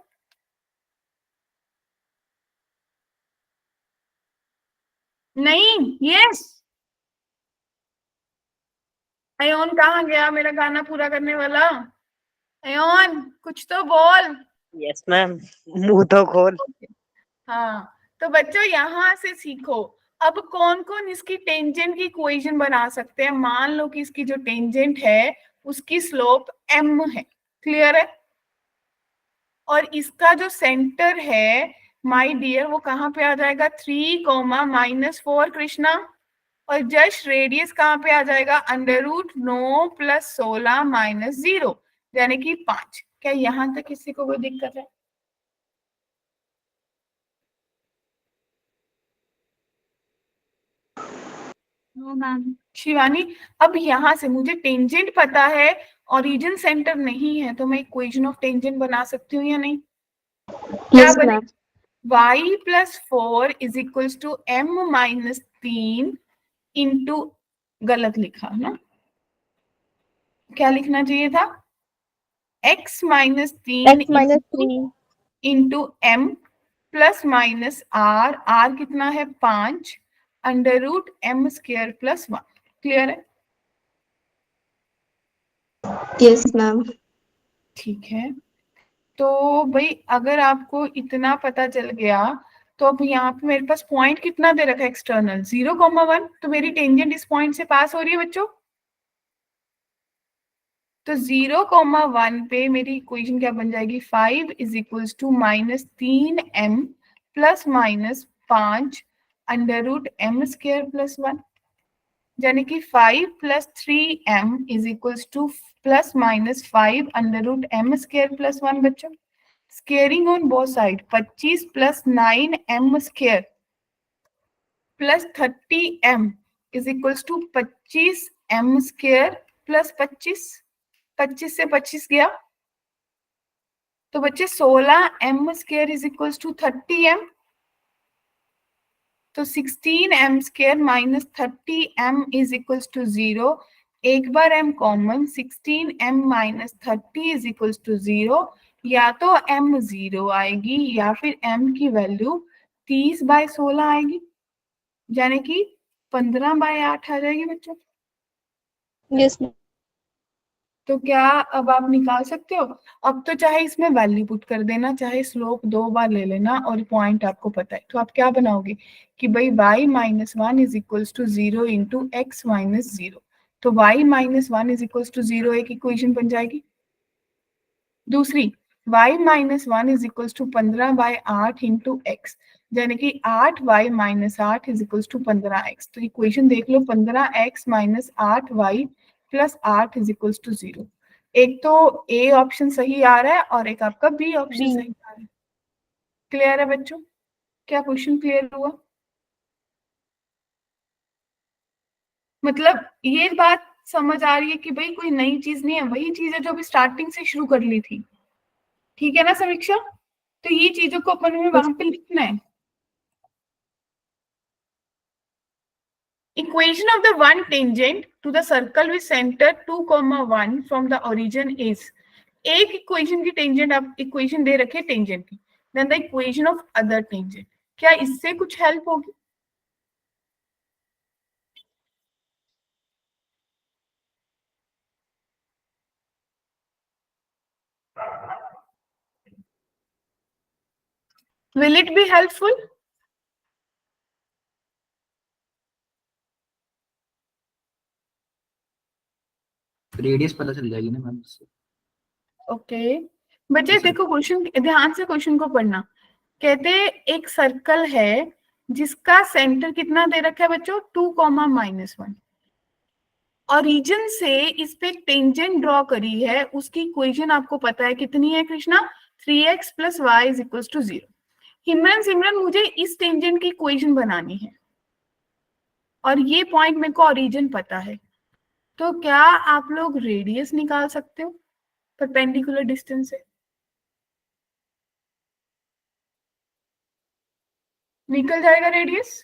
[SPEAKER 1] नहीं। यस, अयोन कहाँ गया मेरा गाना पूरा करने वाला? अयोन कुछ तो बोल।
[SPEAKER 5] यस मैम, मुंह तो खोल।
[SPEAKER 1] हाँ, तो बच्चों यहाँ से सीखो अब कौन कौन इसकी टेंजेंट की इक्वेशन बना सकते हैं। मान लो कि इसकी जो टेंजेंट है उसकी स्लोप m है, क्लियर है, और इसका जो सेंटर है माय डियर वो कहाँ पे आ जाएगा? 3, -4 कृष्णा, और जस्ट रेडियस कहाँ पे आ जाएगा? अंडर रूट 9 प्लस 16 माइनस 0 यानी कि 5। क्या यहाँ तक किसी को कोई दिक्कत है? No ma'am. शिवानी, अब यहाँ से मुझे टेंजेंट पता है, ओरिजिन सेंटर नहीं है, तो मैं इक्वेशन ऑफ टेंजेंट बना सकती हूँ या नहीं? क्या
[SPEAKER 7] यस
[SPEAKER 1] बने?
[SPEAKER 7] Ma'am.
[SPEAKER 1] y plus 4 is equals to m minus 3 into, गलत लिखा ना, क्या लिखना चाहिए था? x minus 3
[SPEAKER 4] x minus 3।
[SPEAKER 1] Into m plus minus r कितना है? 5 under root m square plus 1। Clear है?
[SPEAKER 7] Yes ma'am.
[SPEAKER 1] ठीक है, तो भाई अगर आपको इतना पता चल गया तो अब यहाँ पे मेरे पास पॉइंट कितना दे रखा है एक्सटर्नल? 0,1, तो मेरी टेंजेंट इस पॉइंट से पास हो रही है बच्चों। तो 0,1 पे मेरी इक्वेशन क्या बन जाएगी? 5 is equals to -3m plus minus 5 under root m square plus 1, यानी कि 5 plus 3m is equals to plus minus 5 under root m square plus 1 बच्चों। Squaring on both side, 25 plus 9m square plus 30m is equals to 25m square plus 25, 25 से 25 गया तो बच्चे 16m square is equals to 30m। तो 16m² minus 30m is equals to 0। एक बार m common, 16m minus 30 is equals to 0। या तो m 0 आएगी या फिर m की वैल्यू 30/16 आएगी, यानी कि 15/8 आ जाएगी बच्चों।
[SPEAKER 4] Yes ma'am.
[SPEAKER 1] तो क्या अब आप निकाल सकते हो? अब तो चाहे इसमें वैल्यू पुट कर देना, चाहे स्लोप 2 बार ले लेना, और पॉइंट आपको पता है, तो आप क्या बनाओगे कि भाई y minus 1 is equals to 0 into x minus 0। तो y minus 1 is equals to 0 एक इक्वेशन बन जाएगी। दूसरी, y minus 1 is equals to 15/8 into x, यानी कि 8y minus 8 is equals to 15x। तो इक्वेशन देख लो, 15x minus 8y plus 8 is equals to 0। एक तो ए ऑप्शन सही आ रहा है और एक आपका बी ऑप्शन
[SPEAKER 4] B।
[SPEAKER 1] सही आ रहा है। क्लियर है बच्चों? क्या क्वेश्चन क्लियर हुआ? मतलब ये बात समझ आ रही है कि भाई कोई नई चीज नहीं है, वही चीज है जो अभी स्टार्टिंग से शुरू कर ली थी। ठीक है ना समीक्षा? तो ये चीजों को अपन में वहां पे लिखना है। Equation of the one tangent to the circle with center 2,1 from the origin is, एक इक्वेशन की टेंजेंट आप इक्वेशन दे रखे टेंजेंट की, then the equation of other tangent. क्या इससे कुछ हेल्प होगी? Will it be helpful?
[SPEAKER 2] Radius पता चल जाएगी ना मैम इससे।
[SPEAKER 1] ओके बच्चे देखो, क्वेश्चन ध्यान से क्वेश्चन को पढ़ना। कहते एक सर्कल है जिसका सेंटर कितना दे रखा है बच्चों, 2,-1। ओरिजिन से इस पे एक टेंजेंट ड्रॉ करी है, उसकी इक्वेशन आपको पता है कितनी है कृष्णा, 3x + y = 0। सिमरन मुझे इस टेंजेंट की इक्वेशन बनानी है और ये पॉइंट मेरे को ओरिजिन पता है, तो क्या आप लोग रेडियस निकाल सकते हो परपेंडिकुलर डिस्टेंस से? निकल जाएगा रेडियस?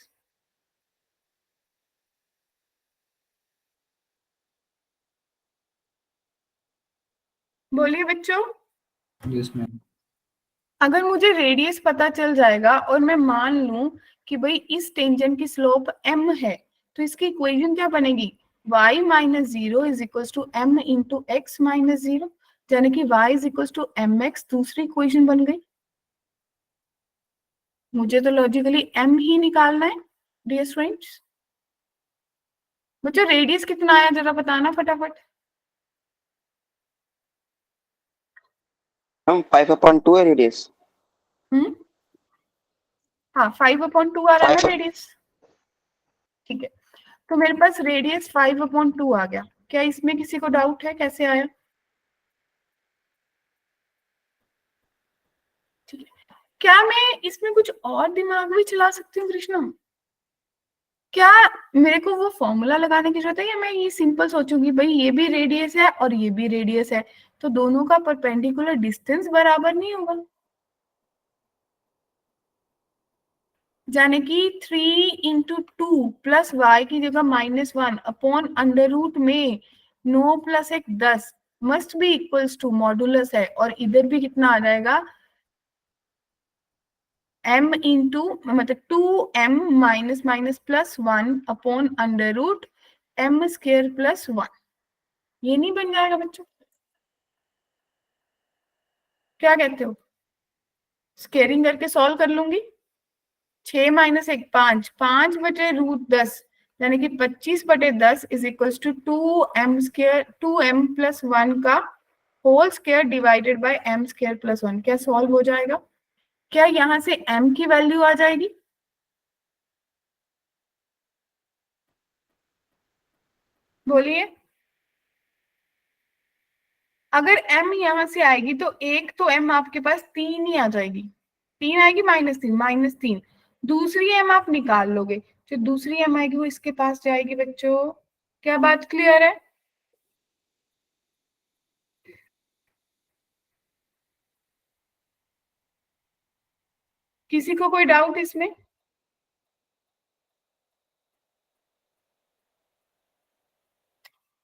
[SPEAKER 1] बोलिए बच्चों।
[SPEAKER 2] Yes ma'am.
[SPEAKER 1] अगर मुझे रेडियस पता चल जाएगा और मैं मान लूं कि भाई इस टेंजेंट की स्लोप m है, तो इसकी इक्वेशन क्या बनेगी, y minus 0 is equal to m into x minus 0, यानी कि y is equal to mx। दूसरी इक्वेशन बन गई। मुझे तो लॉजिकली m ही निकालना है डियर स्टूडेंट्स। बच्चों रेडियस कितना आया जरा बताना फटाफट।
[SPEAKER 3] हम 5/2 है रेडियस।
[SPEAKER 1] हाँ 5/2 आ रहा है ना
[SPEAKER 3] 5
[SPEAKER 1] रेडियस। ठीक है, तो मेरे पास रेडियस 5/2 आ गया। क्या इसमें किसी को डाउट है कैसे आया? ठीक है, क्या मैं इसमें कुछ और दिमाग भी चला सकती हूँ कृष्णा? क्या मेरे को वो फॉर्मूला लगाने की जरूरत है, या मैं ये सिंपल सोचूंगी भाई ये भी रेडियस है और ये भी रेडियस है, तो दोनों का परपेंडिकुलर डिस्टेंस बराबर नहीं होगा, यानी कि 3 × 2 + y की जगह -1 अपॉन अंडर रूट में 9 + 1 10 must be equals to modulus है, और इधर भी कितना आ जाएगा, m इंटू मतलब 2m minus minus +1 upon under root m² + 1। ये नहीं बन जाएगा बच्चों? क्या कहते हो? स्केयरिंग करके सॉल्व कर लूंगी। 6 - 1 5, 5/√10 यानी कि 25/10 is equal to 2m² 2m + 1 का whole square divided bye m² + 1। क्या सॉल्व हो जाएगा? क्या यहाँ से m की वैल्यू आ जाएगी? बोलिए। अगर m यहाँ से आएगी तो एक तो m आपके पास 3 ही आ जाएगी, 3 आएगी -3 दूसरी m आप निकाल लोगे, जो दूसरी m आएगी वो इसके पास जाएगी बच्चों। क्या बात क्लियर है? किसी को कोई डाउट इसमें?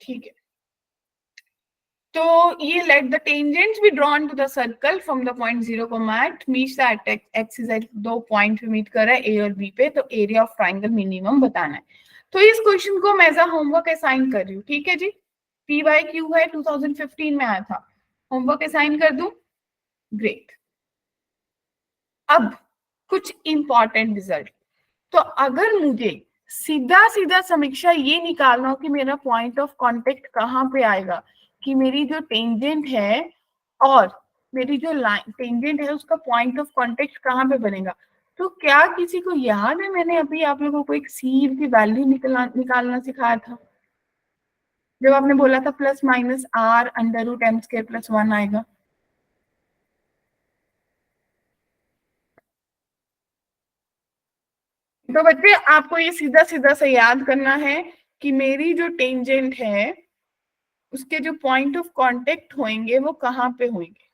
[SPEAKER 1] ठीक है, तो ये let the tangents be drawn to the circle from the point 0, at meets the x is at 2 point पे मीट कर रहा है A और B पे, तो एरिया ऑफ ट्राइंगल मिनिमम बताना है। तो इस क्वेश्चन को मैं एज अ होमवर्क असाइन कर रही हूँ, ठीक है जी। PYQ है, 2015 में आया था, होमवर्क असाइन कर दूं, ग्रेट। अब कुछ इंपॉर्टेंट रिजल्ट, तो अगर मुझे सीधा सीधा समीक्षा ये निकालना हो कि मेरा पॉइंट ऑफ कांटेक्ट कहाँ पे आएगा, कि मेरी जो टेंजेंट है और मेरी जो लाइन टेंजेंट है उसका पॉइंट ऑफ कांटेक्ट कहाँ पे बनेगा, तो क्या किसी को याद है मैंने अभी आप लोगों को एक सी की वैल्यू निकालना सिखाया था, जब आपने बोला था plus minus are under root M square plus 1 आएगा। तो बच्चे आपको ये सीधा सीधा से याद करना है कि मेरी जो टेंजेंट है उसके जो पॉइंट ऑफ कांटेक्ट होंगे वो कहाँ पे होंगे,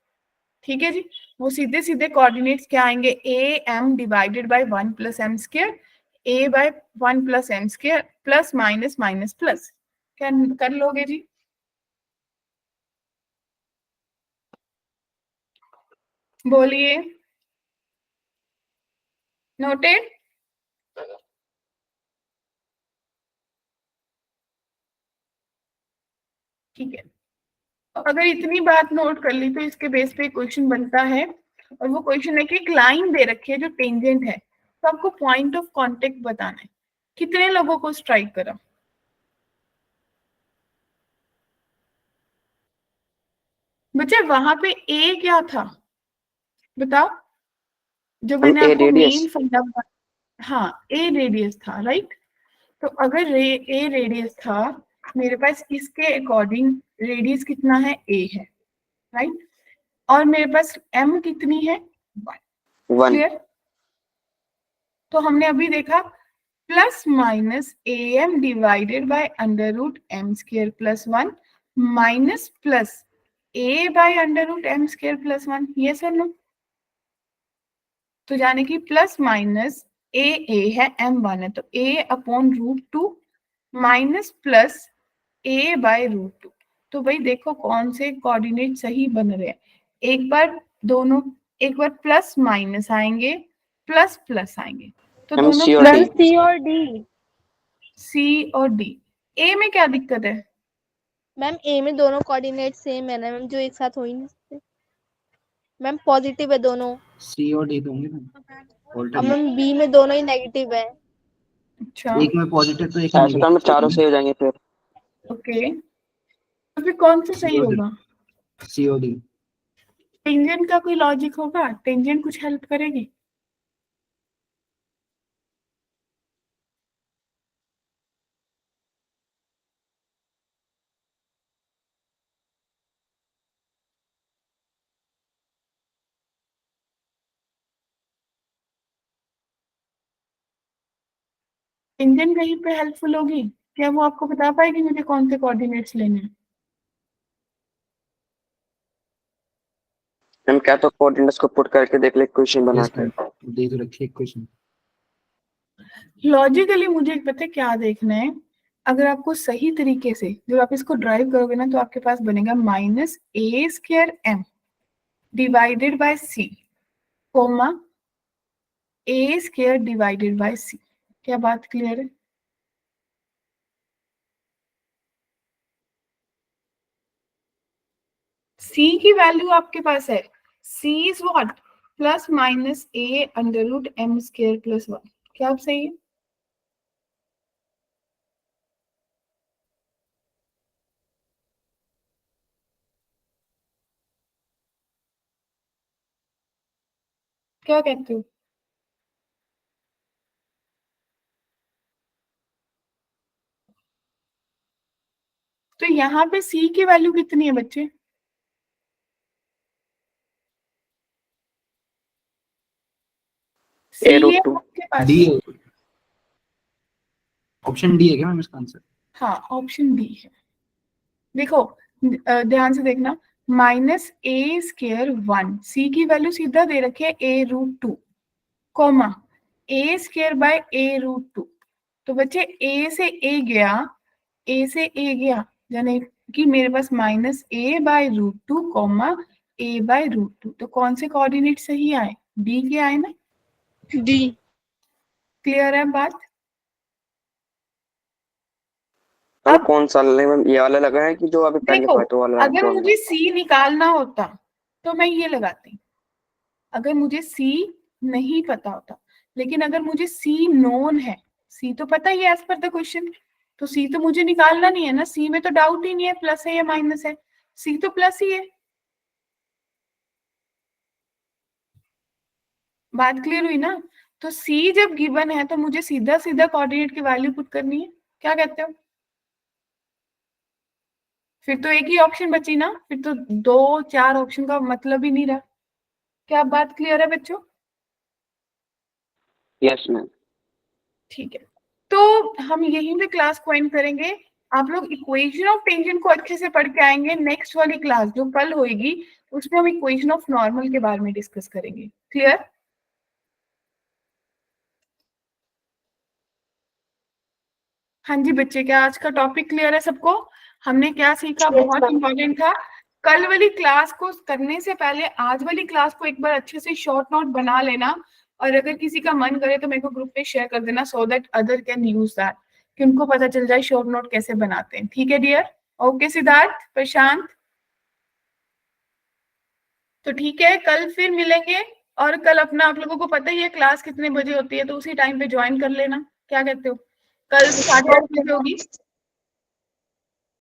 [SPEAKER 1] ठीक है जी। वो सीधे सीधे कोऑर्डिनेट्स क्या आएंगे, a m divided by 1 plus m square, a by 1 plus m square plus minus minus plus, क्या कर लोगे जी? बोलिए, नोटेड? ठीक है, तो अगर इतनी बात नोट कर ली तो इसके बेस पे क्वेश्चन बनता है, और वो क्वेश्चन है कि एक लाइन दे रखी है जो टेंजेंट है, तो आपको पॉइंट ऑफ कांटेक्ट बताना है। कितने लोगों को स्ट्राइक करा? बच्चे वहां पे ए क्या था बताओ, जो मैंने
[SPEAKER 3] ए
[SPEAKER 1] आपको
[SPEAKER 3] रेडियस,
[SPEAKER 1] मेन फंडा, हाँ ए रेडियस था, राइट। तो अगर ए रेडियस था, मेरे पास इसके अकॉर्डिंग रेडियस कितना है, ए है, राइट, और मेरे पास एम कितनी है, 1,
[SPEAKER 3] 1,
[SPEAKER 1] क्लियर। तो हमने अभी देखा plus minus a m divided by under root M square plus 1 minus plus a by under root M square plus 1, ये सर नो। तो जाने की प्लस माइनस ए है, एम 1 है, तो a upon root 2 minus plus a by root 2। तो भाई देखो कौन से कोऑर्डिनेट सही बन रहे हैं, एक बार दोनों, एक बार प्लस माइनस आएंगे, प्लस प्लस आएंगे, तो
[SPEAKER 3] एम
[SPEAKER 1] दोनों
[SPEAKER 3] सी और
[SPEAKER 4] मैम
[SPEAKER 3] डी,
[SPEAKER 4] सी और डी।
[SPEAKER 1] सी और डी। ए में क्या दिक्कत है?
[SPEAKER 4] मैम ए में दोनों कोऑर्डिनेट सेम है ना मैम, जो एक साथ हो ही नहीं सकते मैम, पॉजिटिव है दोनों।
[SPEAKER 2] सी और डी होंगे ना,
[SPEAKER 4] और
[SPEAKER 2] ऑल्टरनेट।
[SPEAKER 4] मैम बी में दोनों ही नेगेटिव है।
[SPEAKER 1] अच्छा,
[SPEAKER 2] एक में पॉजिटिव तो एक में
[SPEAKER 3] ऐसे तो हम चारों
[SPEAKER 2] नेगेटिव।
[SPEAKER 3] सही हो जाएंगे फिर।
[SPEAKER 1] ओके, तो फिर कौन सा सही होगा?
[SPEAKER 2] सी और डी।
[SPEAKER 1] टेंजेंट का कोई लॉजिक होगा, टेंजेंट कुछ हेल्प करेगी? टेंजेंट कहीं पे हेल्पफुल होगी क्या? वो आपको बता पाएगी मुझे कौन से कोऑर्डिनेट्स लेने हैं?
[SPEAKER 3] हम क्या तो कोऑर्डिनेट्स को पुट करके देख ले क्वेश्चन बना
[SPEAKER 2] यस
[SPEAKER 3] के।
[SPEAKER 2] मैम, दे तो रखिए क्वेश्चन।
[SPEAKER 1] लॉजिकली मुझे पता है क्या देखना है, अगर आपको सही तरीके से जब आप इसको ड्राइव करोगे ना, तो आपके पास बनेगा minus a square m divided by c, comma a square divided by c. क्या बात क्लियर है? सी की वैल्यू आपके पास है, c is what, plus minus a under root M square plus 1। क्या आप सही है? क्या कहते हो? तो यहाँ पे सी की वैल्यू कितनी है बच्चे? सी
[SPEAKER 3] ए
[SPEAKER 1] है
[SPEAKER 3] रूट 2,
[SPEAKER 1] आपके पास?
[SPEAKER 2] डी, ऑप्शन डी है क्या मैम इसका आंसर?
[SPEAKER 1] हाँ, ऑप्शन डी है। देखो ध्यान से देखना, माइनस ए स्क्वायर 1, सी की वैल्यू सीधा दे रखी है a root 2, comma a square by a root 2। तो बच्चे ए से ए गया, ए से ए गया, यानी कि मेरे पास -a/√2 कॉमा a/√2, तो कौन से कोऑर्डिनेट सही आए? डी के आए ना?
[SPEAKER 4] डी।
[SPEAKER 1] क्लियर है बात?
[SPEAKER 3] अब कौन सा मैम, ये वाला लगा है कि जो अभी पहले
[SPEAKER 1] देखो,
[SPEAKER 3] फोटो वाला
[SPEAKER 1] अगर
[SPEAKER 3] जो
[SPEAKER 1] मुझे सी निकालना होता तो मैं ये लगाती, अगर मुझे सी नहीं पता होता, लेकिन अगर मुझे सी नोन है, सी तो पता ही है एज पर द क्वेश्चन, तो सी तो मुझे निकालना नहीं है ना, सी में तो डाउट ही नहीं है प्लस है या माइनस है, सी तो प्लस ही है। बात क्लियर हुई ना? तो सी जब गिवन है तो मुझे सीधा सीधा कोऑर्डिनेट की वैल्यू पुट करनी है, क्या कहते हो? फिर तो एक ही ऑप्शन बची ना, फिर तो 2-4 ऑप्शन का मतलब ही नहीं रहा। क्या बात क्लियर है बच्चों?
[SPEAKER 3] Yes ma'am.
[SPEAKER 1] ठीक है, तो हम यहीं पे क्लास को एंड करेंगे। आप लोग इक्वेशन ऑफ टेंजेंट को अच्छे से पढ़ के आएंगे। नेक्स्ट वाली क्लास जो कल होगी उसमें हम इक्वेशन ऑफ नॉर्मल के बारे में डिस्कस करेंगे। क्लियर? हाँ जी बच्चे, क्या आज का टॉपिक क्लियर है सबको? हमने क्या सीखा?
[SPEAKER 7] Yes,
[SPEAKER 1] बहुत
[SPEAKER 7] ma'am.
[SPEAKER 1] इंपॉर्टेंट था। कल वाली क्लास को करने से पहले आज वाली क्लास को एक बार अच्छे से शॉर्ट नोट बना लेना, और अगर किसी का मन करे तो मेरे को ग्रुप पे शेयर कर देना, so that other can use that, कि उनको पता चल जाए शॉर्ट नोट कैसे बनाते हैं। ठीक है डियर? ओके सिद्धार्थ, प्रशांत, तो ठीक है, कल फिर मिलेंगे। और कल अपना, आप लोगों को पता ही है क्लास कितने बजे होती है, तो उसी टाइम पे ज्वाइन कर लेना। क्या कहते हो? कल 8:30 बजे होगी।